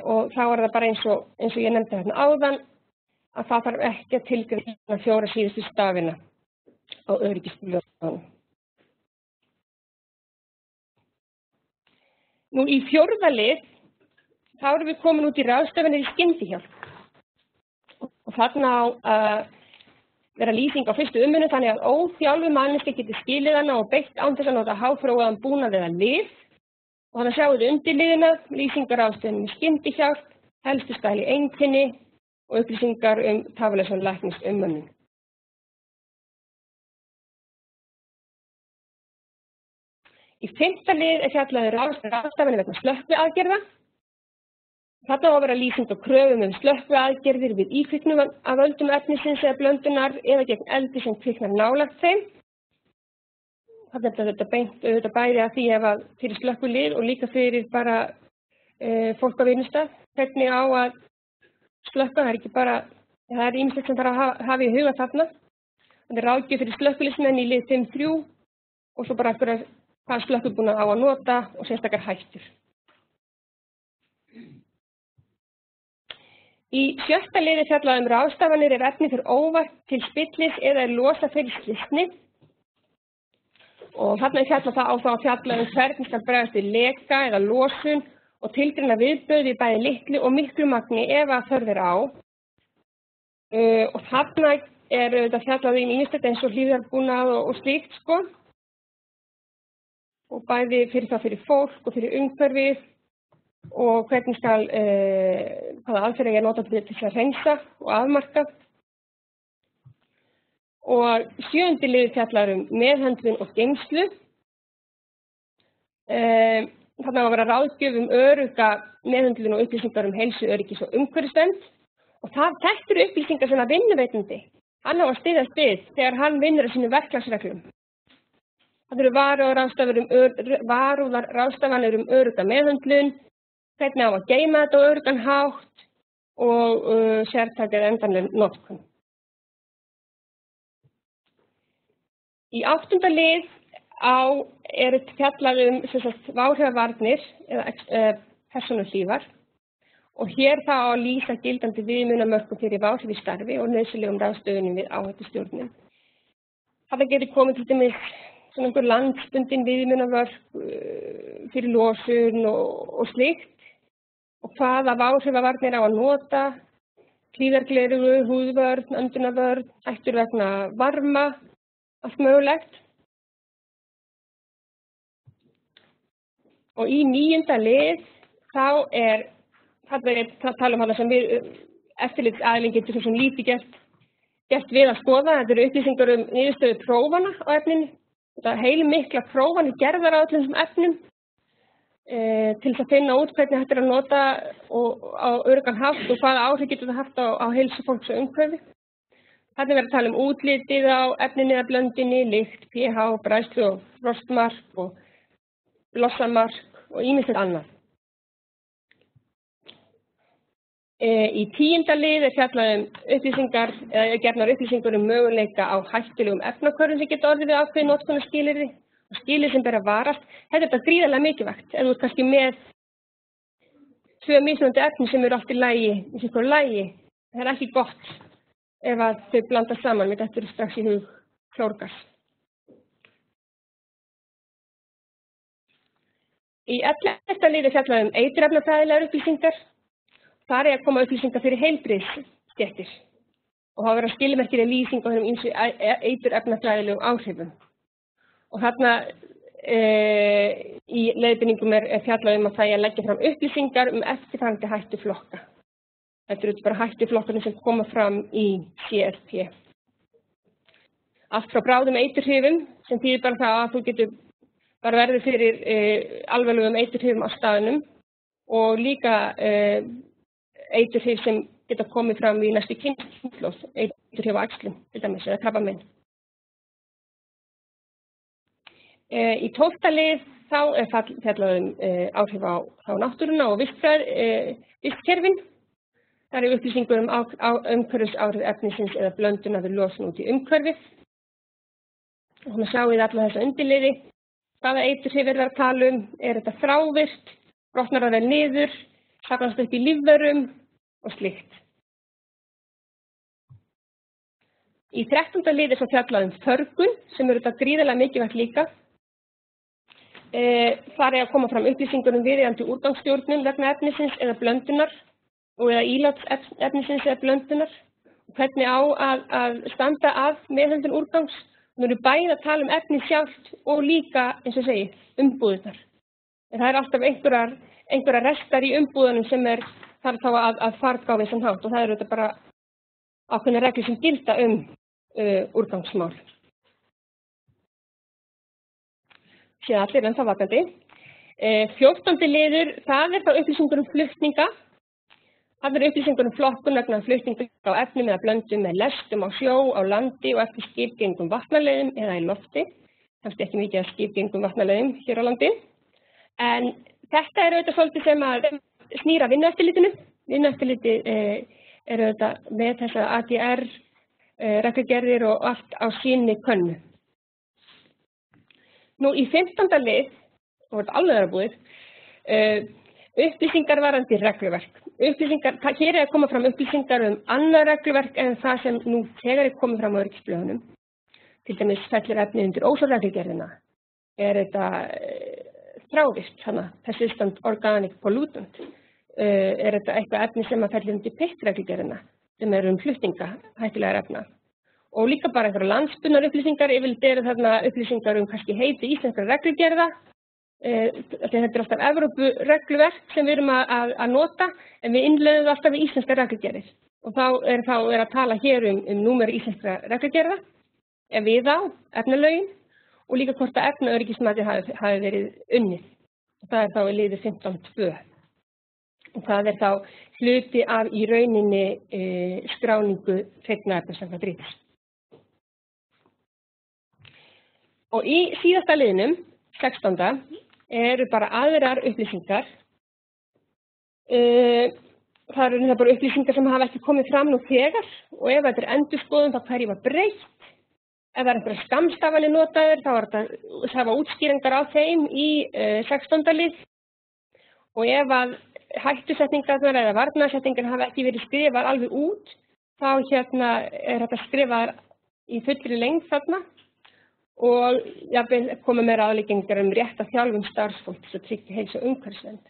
Og þá er það bara eins og ég nefndi hérna áðan að það þarf ekki að tilgreina 4 síðustu stafina á öryggisblöðunum. Nú í 4. lið, þá erum við komin út í ráðstöfanir í skyndihjálp. Og þarna á vera lýsing á fyrstu umönnum þannig að óþjálfuð manneskja geti skilið hana og beitt án þess að nota háþróaðan búnað eða lyf. Og þannig að sjáum við undirliðina, lýsingar ráðstöfanir í skyndihjálp, helstu stæli einkenni og upplýsingar tafarlausan læknisumönnun. Í 5. lið er fjallað ráðstafanir vegna slökkviaðgerða. Þarna á að vera lýsing á kröfum slökkviaðgerðir við íkviknum af völdum efnisins eða blöndunar eða gegn eldi sem kviknar nálægt þeim. Þarna er þetta beint auðvitað bæði að því ef að fyrir slökkvilið og líka fyrir bara fólk á vinnustað. Hvernig á að slökkva, það er ekki bara, það er ýmislegt sem þarf að hafa í huga þarna. Það er ráðgjöf fyrir slökkviliðsmenn í lið 5.3 og svo bara hvað slökkvibúnað á að nota og sérstakar hættur. Í 6. liði fjallað ráðstafanir efni fyrir óvart til spillis eða losa fyrir slysni. Og þarna fjallað það á þá að fjalla hvernig skal bregðast við leka eða losun og tilgreina viðbrögð í bæði litlu og miklu magni ef að þörf á. Og þarna þetta fjallað ýmislegt eins og hlífðarbúnað og slíkt sko. Og bæði fyrir fólk og fyrir umhverfið og hvernig skal, hvaða aðferðir notað til þess að hreinsa og afmarka. Og 7. liður fjallar meðhöndlun og geymslu. Þarna á að vera ráðgjöf örugga meðhöndlun og upplýsingar heilsu, öryggis og umhverfisvernd. Og þetta eru upplýsingar sem að vinnuveitandi, hann á að styðjast við þegar hann vinnur að sínum verklagsreglum. Það eru varúðarráðstafanir örugga meðhöndlun, hvernig á að geyma þetta á öruggan hátt og sértækar endanleg notkun. Í 8. lið fjallað áhrifavarnir eða persónuhlífar og hér þá á að lýsa gildandi viðmiðunarmörkum fyrir áhrif í starfi og nauðsynlegum ráðstöfunum við áhættustjórnun. Þarna getur komið til dæmis einhver landsbundin viðmiðunarmörk fyrir losun og slíkt og hvaða áhrifavarnir á að nota, hlífðargleraugu, húðvörn, öndunarvörn, hættur vegna varma, allt mögulegt. Og í 9. lið þá tala hana sem við eftirlitsaðilinn getur svo sem lítið gert við að skoða. Þetta eru upplýsingar niðurstöðu prófana á efninu. Þetta heilmikla prófanir gerðar á öllum þessum efnum til þess að finna út hvernig þetta að nota á öruggan hátt og hvaða áhrif getur það haft á heilsu fólks og umhverfi. Þarna verður að tala útlitið á efninu eða blöndinni, lykt, pH, bræðslu og frostmark og lossamark og ýmislegt annað. Í 10. lið fjallað upplýsingar eða gefnar upplýsingar möguleika á hættulegum efnahvörfum sem geta orðið við ákveðin notkunarskilyrði og skilyrði sem ber að varast. Þetta er gríðarlega mikilvægt. Ef þú ert kannski með 2 mismunandi efni sem eru allt í lagi, það er ekki gott ef að þau blanda saman, við þetta eru strax í hug klórgas. Í 11. liði fjallað eiturefnafræðilegar upplýsingar. Þar er að koma upplýsingar fyrir heilbrigðisstéttir og hafa verið skilmerkileg lýsing á þeim ýmsu eiturefnafræðilegum áhrifum. Og þarna í leiðbeiningum fjallað að það að leggja fram upplýsingar eftirfarandi hættuflokka. Þetta eru bara hættuflokkarnir sem koma fram í CSP. Allt frá bráðum eiturhrifum sem þýðir bara það að þú getur bara verður fyrir alvarlegum eiturhrifum á staðnum og líka eiturhrif sem geta komið fram í næstu kynslóð, eiturhrif á æxlum, til dæmis, eða krabbamein. Í 12. lið þá fjallað áhrif á náttúruna og vistkerfin. Það eru upplýsingur umhverfisáhrif efnisins eða blönduna við losun út í umhverfið. Og þannig sjáum við alla þessa undirliði. Hvaða eiturhrif verið að tala er þetta þrávirkt, brotnar það vel niður, safnast upp í lífverum og slíkt. Í 13. liði svo fjallað förgun sem eru þetta gríðarlega mikilvægt líka. Þar er að koma fram upplýsingur viðeigandi úrgangsstjórnun vegna efnisins eða blöndunar og eða íláts efnisins eða blöndunar og hvernig á að standa að meðhöndlun úrgangs. Nú eru bæði að tala efnið sjálft og líka, eins og segi, umbúðirnar. En það er alltaf einhverjar restar í umbúðunum sem þarf þá að farga á vissan hátt og það eru þetta bara ákveðnar reglur sem gilda úrgangsmál. Síðan allir ennþá vakandi. 14. liður, það er þá upplýsingur flutninga. Það eru upplýsingur flokkun vegna flutninga á efnum eða blöndum með lestum á sjó, á landi og eftir skipgengum vatnaleiðum eða í lofti. Kannski ekki mikið af skipgengum vatnaleiðum hér á landi. En þetta er auðvitað svolítið sem að snýra vinnueftirlitinu. Vinnueftirlitið er auðvitað með þessa ADR, reglugerðir og allt á síni könnu. Nú í 15. lið, og þetta alveg er að búið, Upplýsingar varðandi regluverk. Hér að koma fram upplýsingar annað regluverk en það sem nú þegar komið fram á öryggisblöðunum. Til dæmis fellir efni undir OSHA-reglugerðina. Þetta þrávirkt, persistent organic pollutant? Þetta eitthvað efni sem fellir undir PET-reglugerðina, sem flutninga hættulegra efna? Og líka bara einhverja landsbundnar upplýsingar, yfirleitt þarna upplýsingar kannski heiti íslenskra reglugerða. Þetta alltaf Evrópuregluverk sem við erum að nota, en við innleiðum alltaf í íslenskar reglugerðir. Og þá er að tala hér númer íslenskra reglugerða, við á efnalögin, og líka hvort að efnaöryggismatið hafi verið unnið. Og það þá í liður 15.2. Og það þá hluti af í rauninni skráningu hreinna efna samkvæmt REACH. Og í síðasta liðnum, 16. eru bara aðrar upplýsingar. Það eru bara upplýsingar sem hafa ekki komið fram nú þegar og ef þetta endurskoðun þá hverju var breytt. Ef það einhverjar skammstafanir notaðir þá það var útskýringar á þeim í 16. lið og ef að hættusetningarnar eða varnaðarsetningar hafa ekki verið skrifað alveg út þá þetta skrifað í fullri lengd þarna og jafnvel komið með ráðleggingar rétt að þjálfun starfsfólks til að tryggja heilsu og umhverfisvernd.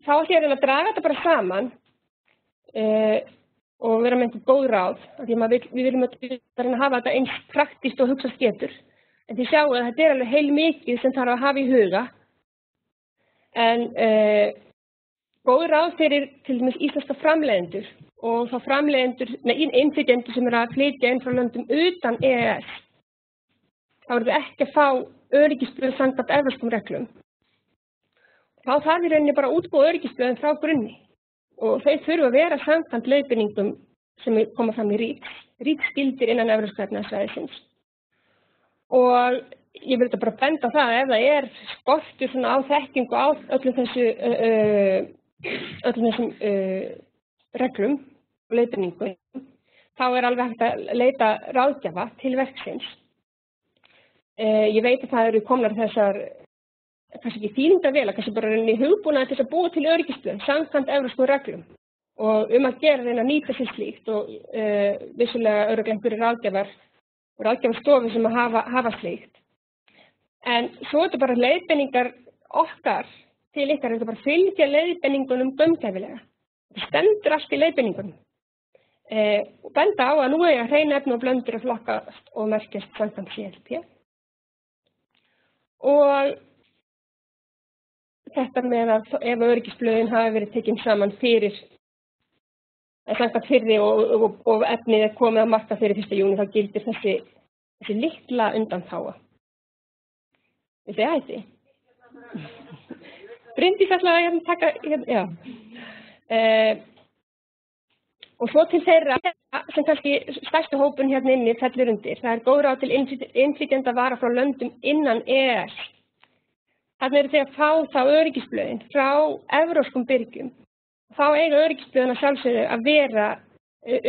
Þá ætla ég að draga þetta bara saman og vera með einhver góð ráð, því við viljum að hafa þetta eins praktískt og hugsast getur. En þið sjáu að þetta alveg heilmikið sem þarf að hafa í huga. En góð ráð fyrir til dæmis íslenska framleiðendur og þá innflytjendur sem að flytja inn frá löndum utan EES. Þá eru við ekki að fá öryggisblöð samkvæmt evrópskum reglum. Þá þarf í rauninni bara að útbúa öryggisblöðin frá grunni. Og þau þurfa að vera samkvæmt leiðbeiningum sem koma fram í REACH. REACH gildir innan evrópska efnahagssvæðisins. Og ég vil bara benda á það að ef það skortur á þekkingu á öllum þessum reglum og leiðbeiningum, þá alveg hægt að leita ráðgjafa til verksins. Ég veit að það eru komnar þessar kannski ekki þýðingarvélar, kannski bara hugbúnaðar til að búa til öryggisblöð samkvæmt evrópskum reglum og að gera reyna að nýta sér slíkt og vissulega örugglega einhverjir ráðgjafar og ráðgjafarstofu sem að hafa slíkt. En svo þetta bara leiðbeiningar okkar til ykkar, þetta bara fylgja leiðbeiningunum gaumgæfilega. Það stendur allt í leiðbeiningunum. Og benda á að nú hrein efni og blöndur að flokkast og merkjast samkvæmt CLP. Og þetta með að ef öryggisblöðin hafi verið tekin saman samkvæmt fyrri og efnið komið að marka fyrir 1. júní, þá gildir þessi litla undanþága. Viltu ég hætti? Bryndís ætlaði að taka, já. Og svo til þeirra sem kannski stærstu hópun inni fellur undir. Það góð ráð til innflytjenda vara frá löndum innan EES. Þarna eru þeir að fá þá öryggisblöðin frá evrópskum byrgjum. Þá eiga öryggisblöðin að sjálfsögðu að vera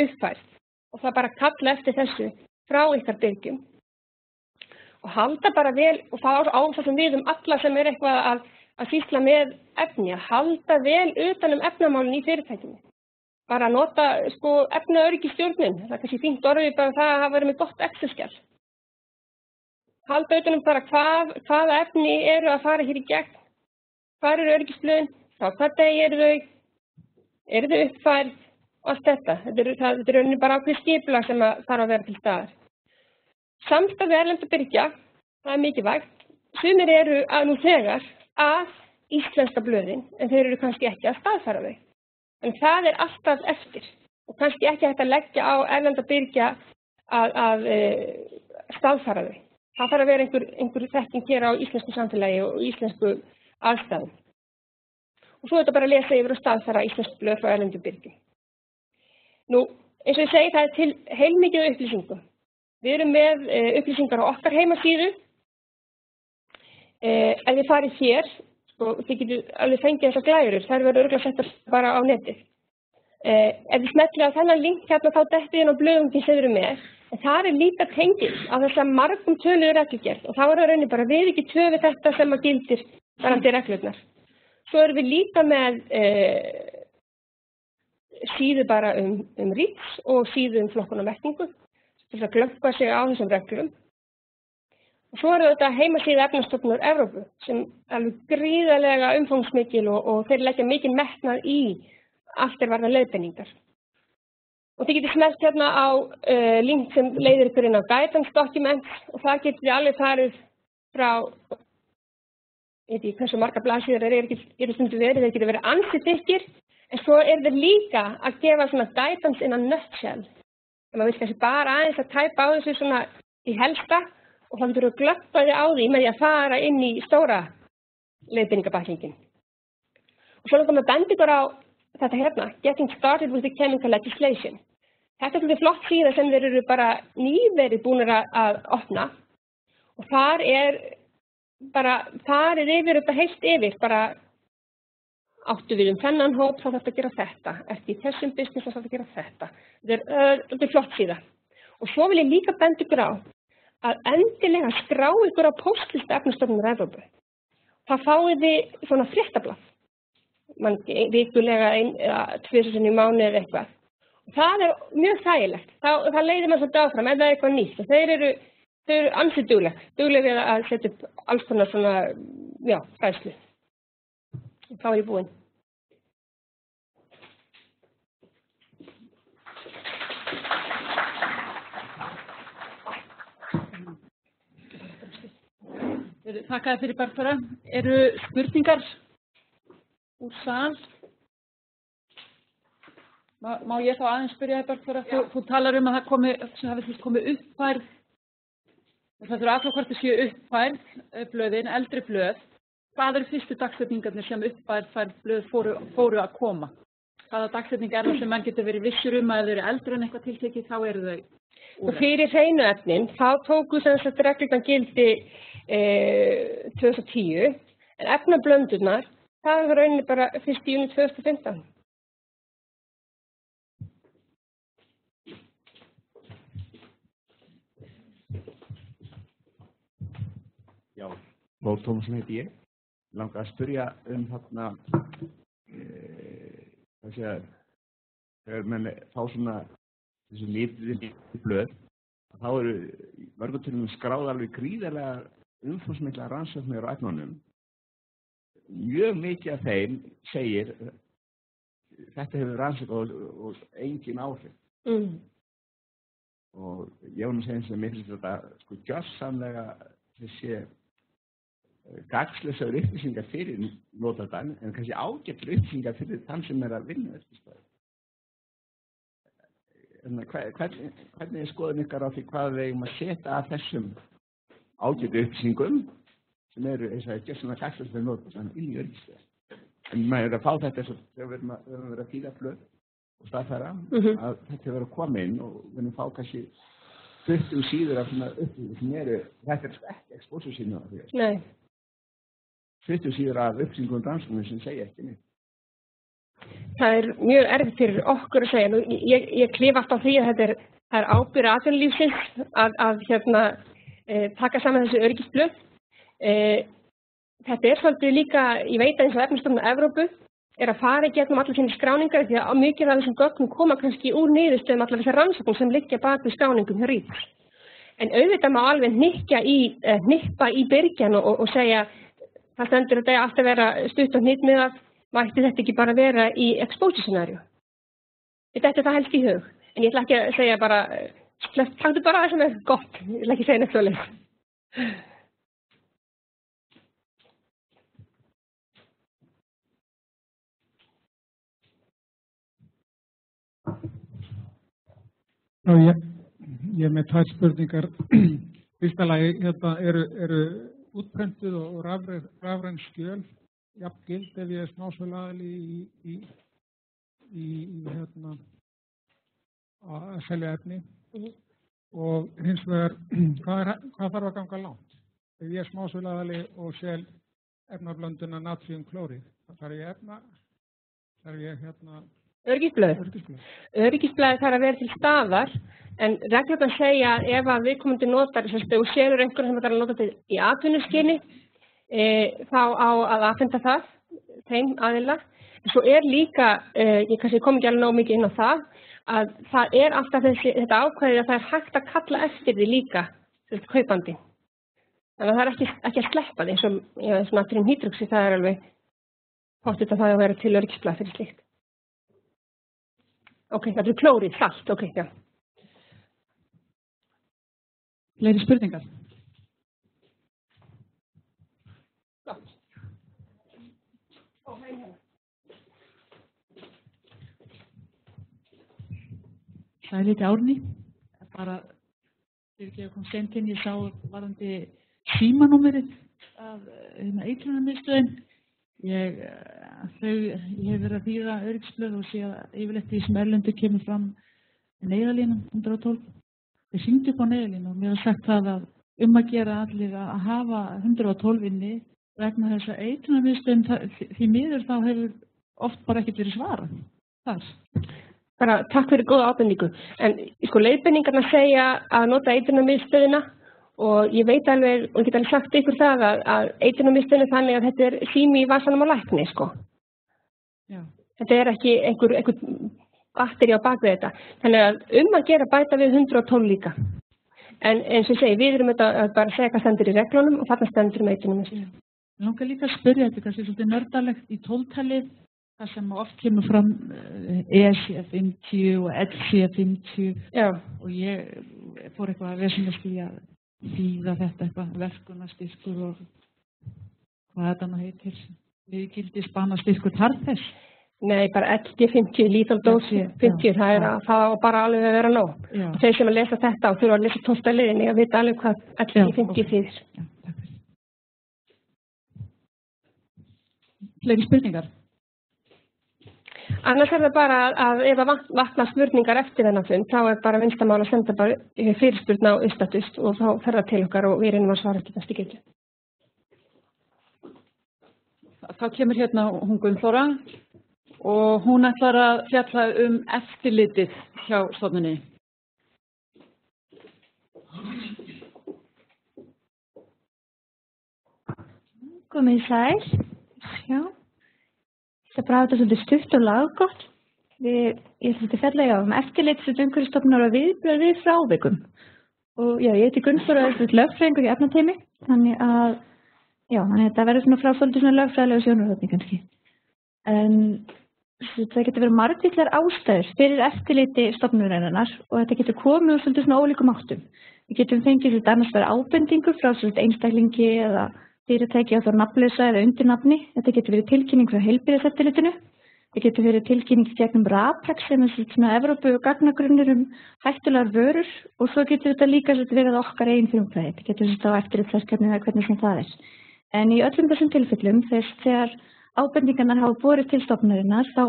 uppfærð og það bara kalla eftir þessu frá ykkar byrgjum. Og halda bara vel, og það áfællum við alla sem eitthvað að sýsla með efni, að halda vel utan efnamálin í fyrirtækinu. Bara að nota efnaöryggisstjórnin, það kannski fínt orðið bara það að hafa verið með gott Excel-skjal. Halda utan bara hvaða efni eru að fara hér í gegn, hvað eru öryggisblöðin, hvað degi eru þau uppfærð og allt þetta. Þetta er bara ákveðið skipulag sem þarf að vera til staðar. Samstarf við erlenda byrgja, það mikilvægt. Sumir eru nú þegar að íslenska blöðin, en þeir eru kannski ekki að staðfæra þau. En það alltaf eftir og kannski ekki hægt að leggja á erlenda byrgja að staðfæra þau. Það þarf að vera einhver þekking hér á íslensku samfélagi og íslensku aðstæðum. Og svo þetta bara að lesa yfir og staðfæra íslensk blöð frá erlendum byrgjum. Nú, eins og ég segi, það til heilmikið upplýsingum. Við erum með upplýsingar á okkar heimasíðu. Ef þið farið hér, þið getur alveg fengið þessar glærur, þær verður örugglega settar bara á netið. Ef þið smellið á þennan link hérna þá dettið inn á blöðungin sem þið eru með. En það líka tengið á þess að margum töluðu reglugerð og þá það raunin bara við ekki töfið þetta sem að gildir varðandi reglurnar. Svo erum við líka með síðu bara REACH og síðu flokkun og merkingu til að glöggva sig á þessum reglum. Og svo eru þetta heimasíða Efnastofnunar Evrópu sem alveg gríðarlega umfangsmikil og þeir leggja mikil metnað í allt varðar leiðbeiningar. Og þið getið smellt hérna á link sem leiðir ykkur inn á guidance documents og það getið þið alveg farið frá, ég veit ekki hversu marga blaðsíður eru stundu verið, þeir getið verið ansi þykkir, en svo þeir líka að gefa svona guidance in a nutshell. Þegar maður vil kannski bara aðeins að tæpa á þessu svona í helsta og þá þurfum við glöggva þig á því með því að fara inn í stóra leiðbeiningabæklingin. Og svo langar maður bendi ykkur á þetta hérna, Getting Started with the Chemical Legislation. Þetta er flott síða sem þeir eru bara nýverið búnir að opna og þar bara farið yfir þetta heilt yfir, bara áttu við þennan hóp þá þarf að gera þetta, eftir þessum business þá þarf að gera þetta. Þetta er flott síða. Og svo vil ég líka benda ykkur á að endilega skrá ykkur á póstlista Efnastofnunar Evrópu. Það fáið þið svona fréttablað. Vikulega eða 2 sinnum í mánuði eða eitthvað. Og það mjög þægilegt. Það leiðir maður svolítið áfram ef það eitthvað nýtt. Og þeir eru ansið duglegir að setja upp alls konar svona, fræðslu. Og þá ég búinn. Þakka fyrir Barbara. Eru spurningar úr sal? Má ég þá aðeins spyrja þig Barbara? Þú talar að það hafi komið uppfærð. Það þurfa alltaf hvort það séu uppfærð blöðin, eldri blöð. Hvað eru fyrstu dagsetningarnir sem uppfærð blöð fóru að koma? Hvaða dagsetning það sem mann getur verið vissur að ef þau eru eldri en eitthvað tiltekið, þá eru þau úrelt? Og fyrir hreinu efnin, þá tóku sem sagt reglurnar gildi 2010, en efnablöndurnar, það var rauninni bara 1. júní 2015. Já, Lóð Tómasson heiti ég. Langar að spyrja þarna, þegar menn fá svona þessu litriði blöð, þá eru mörgum tilfellum skráð alveg gríðarlega umfangsmiklar rannsóknir á efnunum. Mjög mikið af þeim segir þetta hefur rannsókn og engin áhrif. Og ég var nú að segja eins og mér finnst þetta gjörsamlega þessi gagnslausar upplýsingar fyrir notandann, en kannski ágættar upplýsingar fyrir þann sem að vinna eftir staði. Hvernig skoðun ykkar á því hvað við eigum að setja að þessum ágættu upplýsingum sem eru eins og gjörsamlega gagnslausar fyrir notandann inn í öryggisvið? En maður að fá þetta eins og þegar við erum verið að þýða blöð og staðfæra að þetta hefur verið að koma inn og við erum fá kannski 20 síður af svona upplýsingum sem eru, þetta ekki exposure síðan á því. Nei. 20 síður af upplýsingum og rannsóknum sem segja ekki neitt. Það mjög erfitt fyrir okkur að segja. Ég klif alltaf því að það ábyrgð atvinnulífsins að taka saman þessi öryggisblöð. Þetta svolítið líka, ég veit að eins og Efnastofnun Evrópu að fara í gegnum allar sína skráningar því að mikið af þessum gögnum koma kannski úr niðurstöðum allar þessar rannsóknum sem liggja bak við skráningum hjá REACH. En auðvitað má alveg hnippa í byrgjan og segja það stendur að þetta alltaf vera stutt og hnitmiðað, mætti þetta ekki bara vera í exposure scenario. Þetta er það helst í hug. En ég ætla ekki að segja bara, taktu bara það sem er gott. Ég ætla ekki að segja neitt svoleiðis. Ég með tvær spurningar. Fyrsta lagi, eru útprentuð og rafræn skjöl jafngild ef ég smásöluaðili að selja efni og hins vegar hvað þarf að ganga langt ef ég smásöluaðili og sel efnablönduna natriumklóríð, þarf ég Öryggisblaðið þarf að vera til staðar, en reglurnar segja að ef að viðkomandi notar og selur einhverjum sem það er að nota þetta í atvinnuskyni, þá á að afhenda það þeim aðila. Svo líka, ég kannski kom ekki alveg nóg mikið inn á það, að það alltaf þetta ákvæði að það hægt að kalla eftir því líka, kaupandi. Þannig að það ekki að sleppa því, svona fyrir hýdruksi, það alveg hóttið að það að vera til öryggisblað fyrir slíkt. Ok, það klórið, salt, ok, já. Fleiri spurningar? Sælir Árný, bara þegar ég kom sent inn, ég sá varðandi símanúmerið af eitrunarmiðstöðin. Ég hef verið að þýða öryggisblöð og sé að yfirleitt því sem erlendur kemur fram neyðarlínan 112. Ég hringdi upp á neyðarlínu og mér var sagt það að að gera allir að hafa 112 inni vegna þess að eitrunarmiðstöðin því miður þá hefur oft bara ekkert verið svarað þar. Bara takk fyrir góða ábendingu. En leiðbeiningarnar segja að nota eitrunarmiðstöðina og ég veit alveg, og ég get alveg sagt ykkur það að eitrunarmiðstöðin þannig að þetta sími í vasanum á lækni, Já. Þetta ekki einhver batteri á bakvið þetta. Þannig að að gera bæta við 112 líka. En eins og ég segi, við erum þetta að bara segja hvað stendur í reglunum og þarna stendur eitrunarmiðstöðin. Ég langar líka að spyrja þetta, kannski svolítið nördalegt í 12-talið, það sem oft kemur fram ESC50 og LC50 og ég fór eitthvað að vesenast í að þýða þetta eitthvað verkunarstyrkur og hvað þetta nú heitir, viðgildis banastyrkur þarf þess. Nei, bara LD50, lethal dose 50, það á bara alveg að vera nóg. Og þeir sem að lesa þetta og þurfa að lesa 12. leiðinni að vita alveg hvað LD50 þýðir. Já, takk fyrir. Fleiri spurningar? Annars það bara að ef að vakna spurningar eftir þennan fund, þá bara vinstamál að senda bara fyrirspurn á Ustatus og þá fer það til okkar og við reynum að svara eftir bestu getu. Þá kemur hérna hún Gunnþóra og hún ætlar að fjalla eftirlitið hjá stofnuninni. Komið sæl. Já. Það bara þetta svolítið stutt og laggott. Ég ætla að fjalla eftirlit umhverfisstofnunar og viðbrögð við frávikum. Og ég heiti Gunnþóra og er lögfræðingur í efnateymi. Þannig að þetta verður svona frásvolítið svona lögfræðilegu sjónarhorni kannski. En það getur verið margvíslegar ástæður fyrir eftirliti stofnunarinnar og þetta getur komið úr svolítið svona ólíkum áttum. Við getum fengið annars vera ábendingu frá svolítið einstaklingi eða fyrirtæki á þá nafnlausa eða undirnafni. Þetta getur verið tilkynning frá heilbrigðiseftirlitinu. Þetta getur verið tilkynning gegnum RAPEX sem svona Evrópu gagnagrunnur hættulegar vörur og svo getur þetta líka verið okkar eigin frumkvæði. Þetta getur þetta á eftirlitsverkefni eða hvernig sem það En í öllum þessum tilfellum þegar ábendingarnar hafa borið til stofnunarinnar þá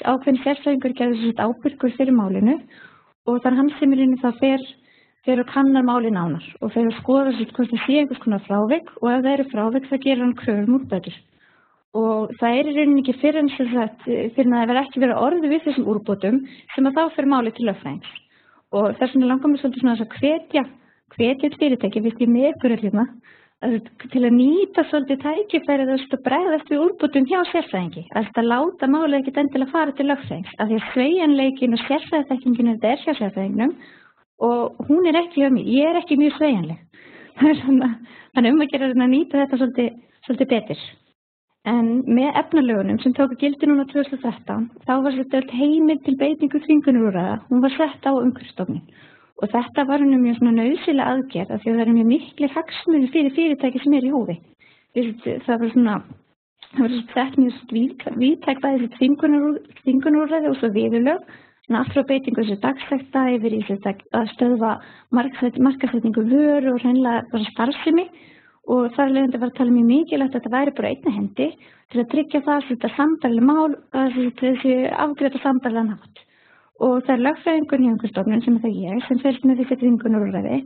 ákveðin sérfræðingur gerður ábyrgur fyrir málinu og þar hann sem þá fer og kannar máli nánar og fer að skoða hvort það sé einhvers konar frávik og ef það eru frávik þá gerir hann kröfur úrbætur. Og það í rauninni ekki fyrir að það verði ekki verið orðið við þessum úrbótum sem að þá fer máli til lögfræðings. Og þess vegna langar mér svolítið svona að hvetja fyrirtæki, við því með ykkur hérna, til að nýta svolítið tækifærið að bregðast við úrbótum hjá sérfræðingi. Að láta málið ekkert endilega fara til lögfræðings. Af því að sveigjanleikin og sérfræðiþekkingin þetta hjá sérfræðingnum og hún ekki hjá mér. Ég ekki mjög sveigjanleg. Þannig að gera að nýta þetta svolítið betur. En með efnalögunum sem tóku gildi núna 2013, þá var þetta heimild til beitingu þvingunarúrræða. Hún var sett á Umhverfisstofnun. Og þetta var mjög nauðsynleg aðgerð af því að það mjög miklir hagsmunir fyrir fyrirtæki sem í húfi. Það var sett mjög víðtæk bæði þvingunarúrræði og svo viðurlög, allt frá beitingu þessu dagsekta yfir í að stöðva markaðssetningu vöru og hreinlega bara starfsemi. Og þar leiðandi var að tala mjög mikilvægt að þetta væri bara einna hendi til að tryggja það að þetta sambærileg mál, þessi afgreiða sambærilegan hátt. Og það lögfræðingur hjá Umhverfisstofnun sem það ég sem fylgst með þessi þvingunarúrræði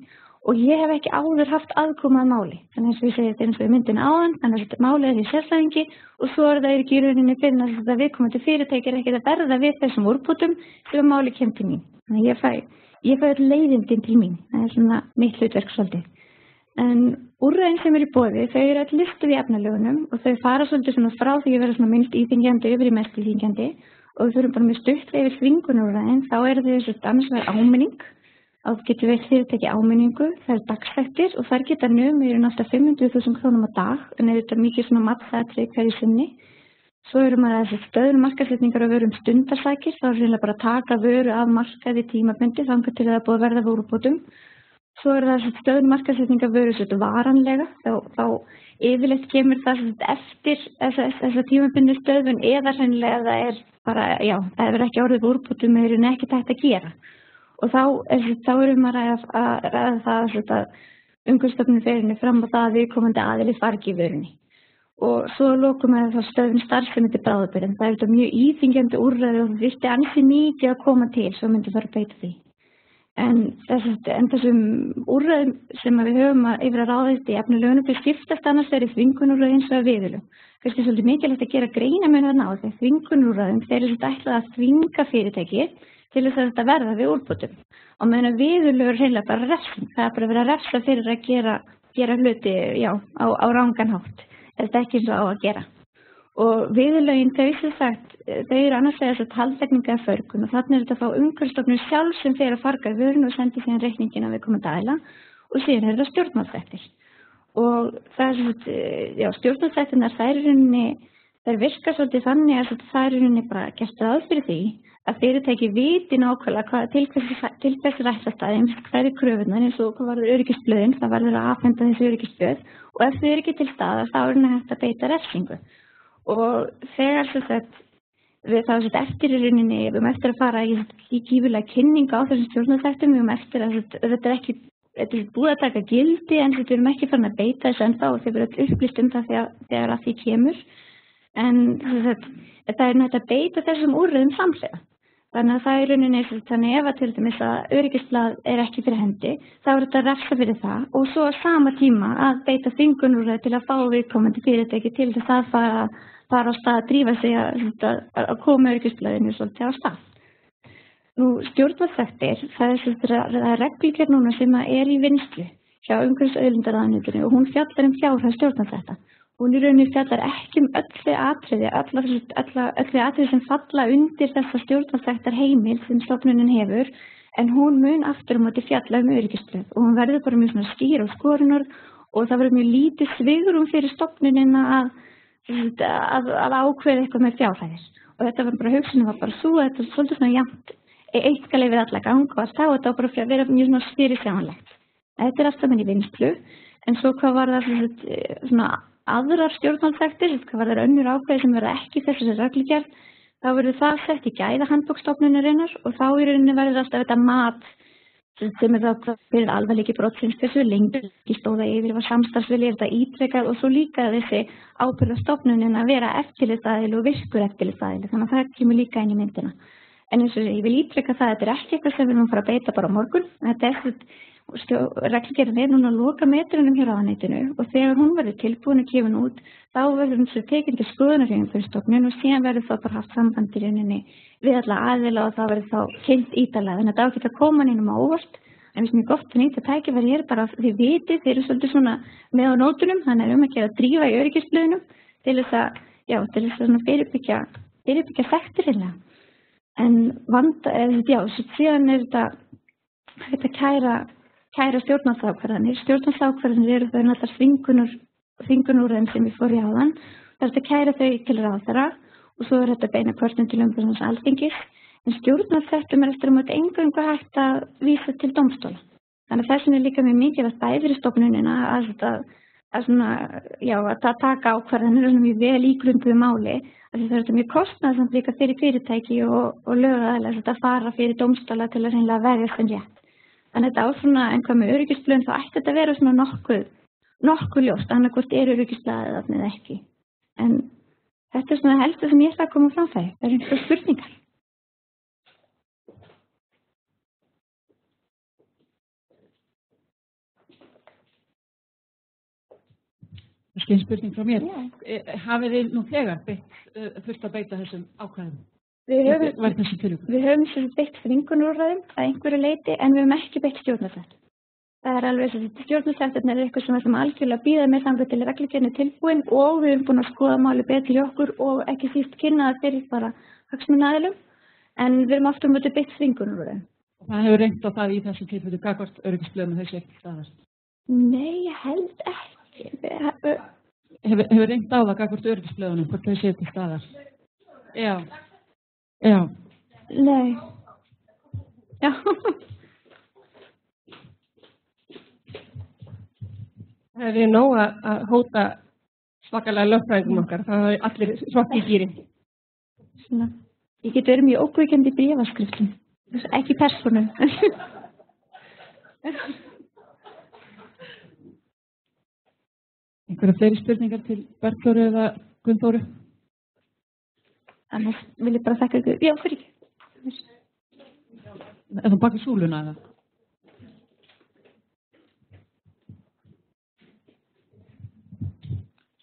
og ég hef ekki áður haft aðkoma að máli. Þannig eins og ég segi þetta eins og í myndin áðan, þannig að málið í sérfræðingi og svo það ekki í rauninni fyrir að þetta viðkomandi fyrirtæki ekki að verða við þessum úrbótum sem máli kemur til mín. Þannig ég fæ öll leiðindin til mín. Það svona mitt hlutverk svolítið. En úrræðin sem í boði, þau eru öll listuð í efnalögunum og þau fara svolítið svona frá því að vera svona minnst íþyngjandi yfir í mest íþyngjandi og við þurfum bara með stutt yfir þvingunarúrræðin, þá eru þau þessu annars vegar áminning, að þú getur veitt fyrirtæki áminningu, það er dagsektir og þær geta numið alltaf 500.000 krónum á dag, en þetta er mikið svona matsatrið hverju sinni. Svo eru maður þessi stöðun markaðssetningar á vörum stundarsakir, þá er reynilega bara að taka vöru af markaði tímabundi þangað til það er búið að verða úr úrbótum. Svo er það stöðun markaðssetningar vöru svolítið varanlega, þá yfirleitt kemur það eftir þessa tímabundi stöðun eða reynilega það er bara, já, það er ekki orðið úrbótum eða er ekki tægt að gera. Og þá erum maður að ræða það að Umhverfisstofnun fer henni fram á það að viðkomandi aðili fari ekki í vörunni. Og svo lokum við þá stöðun starfsemi til bráðabirgða. Það er þetta mjög íþyngjandi úrræði og það þyrfti ansi mikið að koma til svo myndi fara að beita því. En þessum úrræðum sem við höfum yfir að ráðast í efnalögunum skiptast annars verið þvingunarúrræði eins og viðurlög. Kannski svolítið mikilvægt að gera greinarmun þarna á því þvingunarúrræðum þeir eru ætlað að þvinga fyrirtæki til þess að þetta verða við úrbótum. Og meðan viðurlög er hreinlega bara refsing. Það er bara verið að refsa fyrir að gera hluti á rangan hátt. Þetta er ekki eins og á að gera. Og viðurlögin þau eru annars vegar þess að haldtekninga eða förgun og þannig er þetta að fá Umhverfisstofnun sjálf sem fer að farga vörun og sendi síðan reikningin að viðkomandi aðila og síðan er þetta stjórnvaldssektir. Og það er stjórnvaldssektirnar þær virka svolítið þannig að það er rauninni bara gert ráð fyrir því að fyrirtæki viti nákvæmlega til hvers er ætlast aðeins, hver kröfurnar eins og hvað varður öryggisblöðin, það verður að afhenda þessi öryggisblöð og ef þau eru ekki til staðar þá er hægt að beita refsingu. Og þegar við þá eftir í rauninni, við höfum eftir að fara í gífurlega kynningu á þessum stjórnvaldssektum, við höfum eftir að þetta er búið að taka gildi en við höfum ekki farin að beita þessu ennþá og þau verður upplýst þegar að því kemur. En það er hægt að beita þessum úrræðum samhliða. Þannig að það er rauninni, þannig ef að til dæmis að öryggisblað er ekki fyrir hendi, þá er þetta að refsa fyrir það og svo á sama tíma að beita þvingunarúrræði til að fá viðkomandi fyrirtæki til þess að fara á stað að drífa sig að koma öryggisblaðinu svolítið á stað. Nú stjórnvaldssektir, það er reglugerð núna sem er í vinnslu hjá Umhverfis- og auðlindaráðuneytinu og hún fjallar fjárhag stjórnvaldssekta. Hún í rauninni fjallar ekki öll atriði sem falla undir þessa stjórnvaldssektar heimild sem stofnunin hefur, en hún mun aftur á móti fjalla öryggisblöð og hún verður bara mjög svona skýr og skorunar og það verður mjög lítið svigrúm fyrir stofnunina að ákveða eitthvað með fjárhæðir. Og þetta var bara hugsunin var bara svo að þetta er svolítið svona jafnt eitthvað við alla ganga og þetta var bara að vera mjög svona fyrirsjáanlegt. Þetta er alltaf í vinnslu, en svo hvað var það svona aðrar stjórnvaldssektir, hvað var það önnur ákvæði sem verða ekki þessari reglugerð, þá verður það sett í gæðahandbókstofnunarinnar og þá í rauninni verður alltaf þetta mat sem er þá fyrir alvarleiki brottsins, hversu lengi stóða yfir, var samstarfsvilji, er þetta ítrekað og svo líka þessi ábyrgð á stofnunin að vera eftirlitsaðili og virkur eftirlitsaðili, þannig að það kemur líka inn í myndina. En eins og ég vil ítreka það að þetta er ekki eitthvað sem við erum að fara að beita bara á morgun, þetta er reglugerðin er núna að loka metrunum hjá ráðuneytinu og þegar hún verður tilbúin að gefa út, þá verður hún svo tekin til skoðunar hjá Umhverfisstofnun og síðan verður það bara haft samband í rauninni við alla aðila og það verður þá kynnt ítarlega. Þannig að það á ekki að koma neinum á óvart, en við sem er gott að nýta tækifæri er bara að þið vitið, þeir eru svolítið svona með á nótunum, þannig að að gera að drífa í öryggisblöðunum til þess að fyrirbyggja sektir hérna. En síðan er þetta kæra stjórnvaldsákvarðanir. Stjórnvaldsákvarðanir eru þau náttúrulega þvingunarúrræðin sem við fórum í áðan. Það er að kæra þau til ráðherra og svo er þetta beina kvörtun til umboðsmanns Alþingis. En stjórnvaldssektum er eftir að móti eingöngu hægt að vísa til dómstóla. Þannig að þess vegna er líka mjög mikilvægt bæði fyrir stofnunina að taka ákvarðanir mjög vel ígrunduðu máli. Það er mjög kostnaðsamt líka fyrir fyrirtæki og lögaðilega að fara fyrir dómstóla til að hreinlega verjast þeim rétt. Þannig að þetta en hvað með öryggisblöðin þá ætti þetta að vera svona nokkuð ljóst, annarkvort er öryggisblaðið þarna eða ekki. En þetta er svona helsta sem ég ætla að koma fram það. Það eru einhverjar spurningar. Það er spurning frá mér. Hafið þið nú þegar þurft að beita þessum ákvæðum? Við höfum beitt þvingunarúrræðum að einhverju leyti en við höfum ekki beitt stjórnvaldssektum. Það alveg þessi stjórnarsettarnir er eitthvað sem við ætlum algjörlega að bíða með þangað til reglugerðin er tilbúin og við erum búin að skoða máli betur hjá okkur og ekki síst kynna það fyrir bara hagsmunaaðilum, en við erum aftur mútið beitt þvingunum úr þeim. Það hefur reynt á það í þessu tilfellu gagnvart öryggisblöðum þessi ekki staðar. Nei, ég held ekki. Hefur reynt á það gagnvart öryggisblöðunum, hvort þessi ekki staðar? Já. Já. Nei. Já. Það er nóg að hóta svakalega lögfræðingum okkar, það er allir svakki í gýrin. Svona, ég get verið mjög ókveikjandi í bréfaskriftum, ekki persónu. Einhverja fleiri spurningar til Bergþóru eða Gunnþóru? Annars vil ég bara þakka ykkur. Já, fyrir ekki. Er þú bak í súluna eða?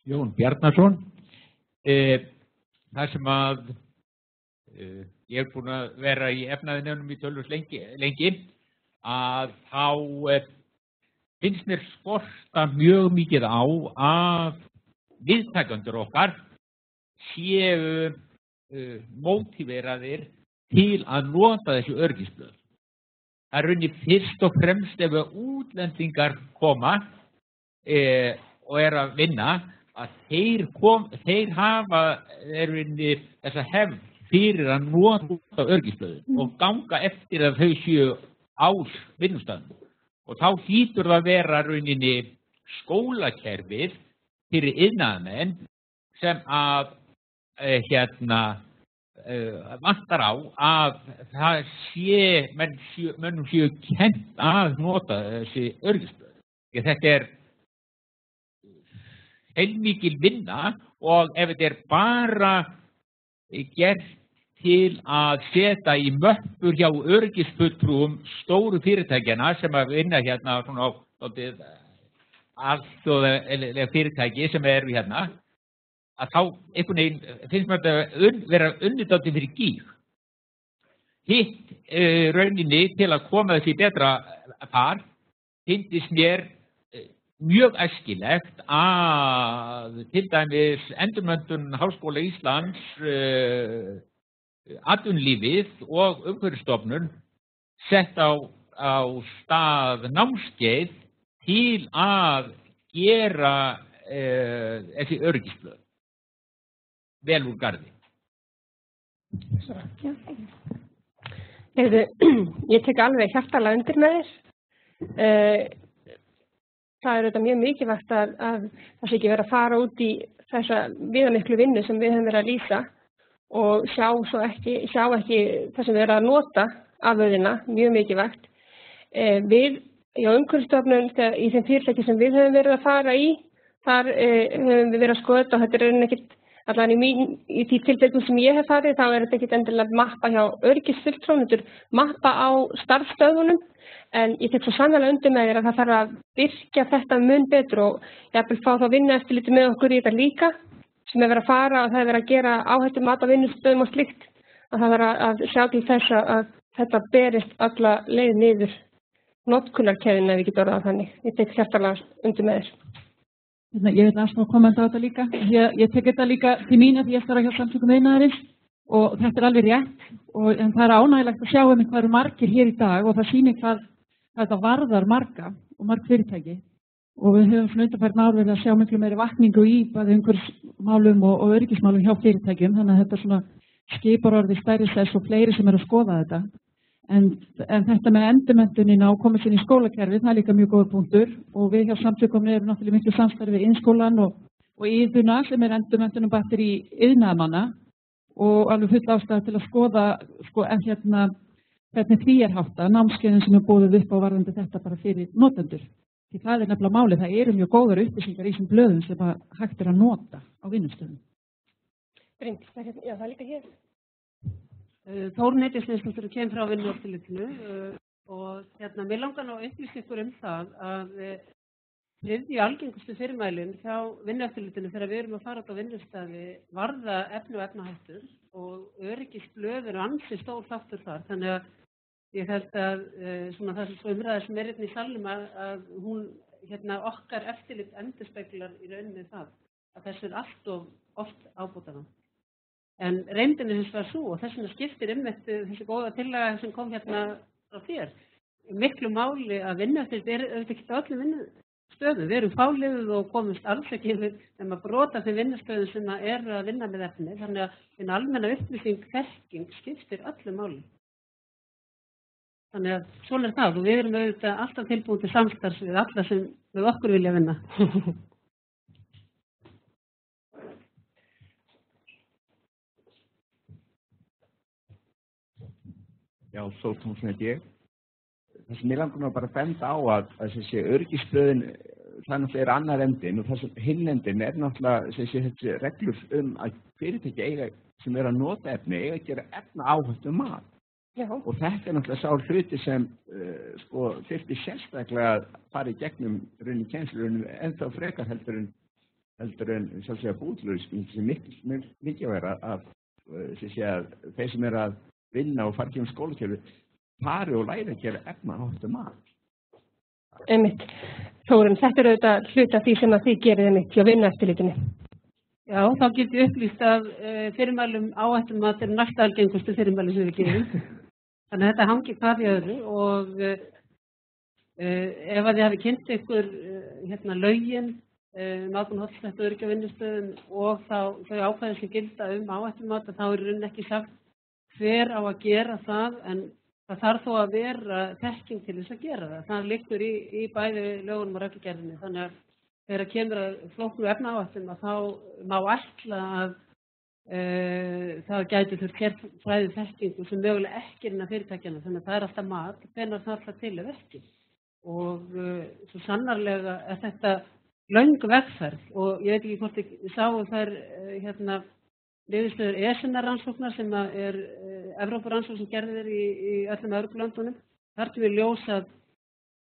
Jón Bjarnason. Það sem að ég er búin að vera í efnaðinefnum í tölvöld lengi að þá finnst mér skorta mjög mikið á að viðtækendur okkar séu mótiveraðir til að nota þessi öryggisblöð. Það er rauninni fyrst og fremst ef útlendingar koma og er að vinna að þeir hafa þessa hefð fyrir að nota öryggisblöðin og ganga eftir að þau séu á vinnustæðum. Og þá hlýtur það að vera rauninni skólakerfið fyrir iðnaðarmenn sem að vantar á að það mönnum séu kennt að nota þessi öryggisblöð. Þetta er heilmikil vinna og ef þetta er bara gert til að setja í möppur hjá öryggisfulltrúum stóru fyrirtækjana sem að vinna hérna svona á alþjóðlega fyrirtæki sem eru hérna, að þá einhvern veginn finnst mér þetta vera unnidátti fyrir gíg. Hitt rauninni til að koma þessi betra far finnst mér mjög æskilegt að til dæmis endurmenntun Háskóla Íslands, atvinnulífið og umhverfisstofnun sett á stað námskeið til að gera þessi öryggisblöð vel úr garði. Ég tek alveg hjartalega undir með þér. Það er þetta mjög mikilvægt að það sé ekki verið að fara út í þessa viðamiklu vinnu sem við höfum verið að lýsa og sjá ekki það sem við erum að nota afurðina, mjög mikilvægt. Við í umhverfisstofnun í þeim fyrirtæki sem við höfum verið að fara í, þar höfum við verið að skoða þetta og þetta er ekkert, allan í því tilfellum sem ég hef farið, þá er þetta ekkert endilega mappa hjá öryggisfulltrúum, þetta er mappa á starfsstöðvunum. En ég tek svo sannlega undir með þér að það þarf að virkja þetta mun betur og jafnvel fá þá vinnueftirliti með okkur í þetta líka sem er verið að fara og það er verið að gera áhættumat á vinnustöðum og slíkt. Það þarf að sjá til þess að þetta berist alla leið niður notkunarkeðina ef við getum orðað þannig. Ég tek hjartalega undir með þér. Ég vil aðstæða að kommenta á þetta líka. Ég tek þetta líka til mín að ég starfa hjá Samtökum iðnaðarins og þetta er alveg rétt en það er ánægilegt að sjá hvað eru margir hér í dag og það sýnir hvað þetta varðar marga og marg fyrirtæki og við höfum svona undanfærin ár verið að sjá miklu meiri vakningu í bæði umhverfismálum og öryggismálum hjá fyrirtækjum, þannig að þetta svona skipar orðið stærri sess og fleiri sem eru að skoða þetta. En þetta með endurmenntunina og komið sér í skólakerfið, það er líka mjög góður punktur og við hjá Samtökum erum náttúrulega miklu samstarfi við iðnskólann og Iðuna sem er endurmenntunum bættir í iðnaðarmanna og alveg full ástæða til að skoða hvernig því er háttað, námskeiðin sem er boðið upp á varðandi þetta bara fyrir notendur. Því það er nefnilega málið, það eru mjög góðar upplýsingar í þessum blöðum sem hægt er að nota á vinnustöðum. Bryndís, já það er líka hér. Þórunn Eydalsdóttir kemur frá Vinnueftirlitinu og mér langar nú að upplýsa ykkur það að þriðju algengustu fyrirmælin hjá Vinnueftirlitinu þegar við erum að fara út á vinnustaði varða efni og efnahættur og öryggisblöð eru ansi stór þáttur þar, þannig að Ég held að svona það sem umræða sem hérna í salnum að hún okkar eftirlit endurspeglar í rauninni það að þessu allt of oft ábótavant. En reyndin hins vegar sú og þess vegna skiptir þessi góða tillaga sem kom hérna frá þér miklu máli að vinnueftirlit auðvitað ekki á öllum vinnustöðum. Við erum fáliðuð og komumst alls ekki yfir nema brota þeim vinnustöðum sem eru að vinna með efni. Þannig að hinn almenna upplýsing þekking skiptir öllu máli. Þannig að svona það og við erum auðvitað alltaf tilbúin til samstarfs við alla sem við okkur vilja vinna. Já, svo tónsum ég. Það sem ég langar bara að benda á að þessi öryggisblöðin, það náttúrulega annar endin og þessi hinn endin náttúrulega þessi reglur að fyrirtæki eiga sem að nota efni eiga að gera efnaáhættu mat. Já. Og þetta náttúrulega sá hluti sem þyrfti sérstaklega að fara í gegnum rauninni kennslurunum ennþá frekar heldur en sjálfsögða búðlausning sem mikið að vera að þeir sem að vinna og fara ekki skólakerfi fari og læra að gera efnaáhættu mat. Einmitt. Þórunn, þetta auðvitað hluti af því sem að þið gerið einmitt hjá vinnueftirlitinu. Já, þá get ég upplýst að fyrirmælum áhættumat næsta algengustu fyrirmæli sem við gerum. Þannig að þetta hangir hvað í öðru og ef að þið hafi kynnt ykkur lögin, ákveðin hollustuhætti og öryggi á vinnustöðum og þau ákvæði sem gilda áhættumat þá er rauninni ekki sagt hver á að gera það en það þarf þó að vera þekking til þess að gera það. Það liggur í bæði lögunum og reglugerðinni. Þannig að þegar kemur að flóknu efnaáhættum að þá má ætla að það gæti þurft sérfræði þekkingu sem mögulega ekki innan fyrirtækjanna. Þannig að það er alltaf mat, hvenær þarf það til eða ekki. Og svo sannarlega er þetta löng vegferð og ég veit ekki hvort ég sáu þær niðurstöður ESN-rannsóknar sem er Evrópurannsókn sem gerðir í öllum Evrópulöndunum. Þar kemur í ljós að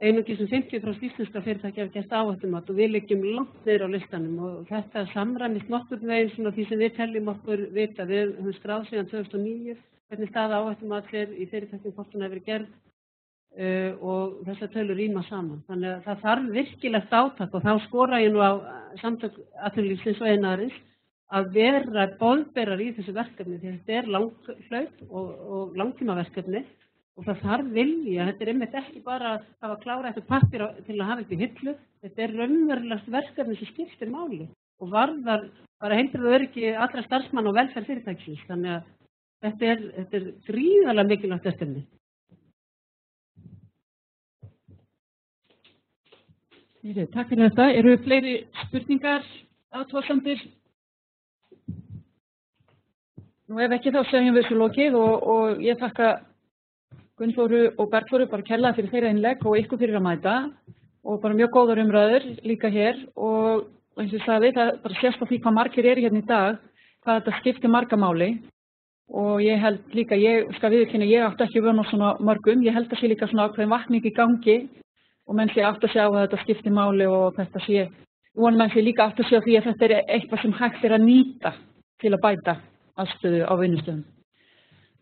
einungis 50% íslenskra fyrirtækja hafa gert áhættumat og við liggjum langt niður á listanum og þetta samræmist nokkurn veginn svona því sem við teljum okkur vita. Við höfum skráð síðan 2009 hvernig staða áhættumat í fyrirtækjum hvort hún hefur verið gerð og þessar tölur ríma saman. Þannig að það þarf virkilegt átak og þá skora ég nú á samtök atvinnulífsins og iðnaðarins að vera boðberar í þessu verkefni því þetta er langhlaut og langtímaverkefni og það þarf vilja. Þetta er einmitt ekki bara að hafa klárað eitthvað pappír til að hafa upp í hillu. Þetta er raunverulegt verkefni sem skiptir máli og varðar bara heilbrigði og öryggi allra starfsmanna og velferð fyrirtækisins. Þannig að þetta er gríðarlega mikilvægt verkefni. Takk fyrir þetta. Eru fleiri spurningar, athugasemdir? Nú ef ekki þá segjum við svo lokið og ég þakka Gunnþóru og Bergþóru bara kærlega fyrir þeirra innlegg og ykkur fyrir að mæta og bara mjög góðar umræður líka hér og eins og ég sagði það bara sést á því hvað margir eru hérna í dag, hvað þetta skiptir marga máli og ég held líka, ég skal viðurkenna, ég átti ekki vön á svona mörgum, ég held að sé líka svona ákveðin vakning í gangi og menn sé átti að sjá að þetta skiptir máli og þetta sé, vonum menn sé líka átti að sjá því að þetta er eitthvað sem hægt er að nýta til að bæta aðstöðu á vinnustöðum.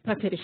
Takk fyrir.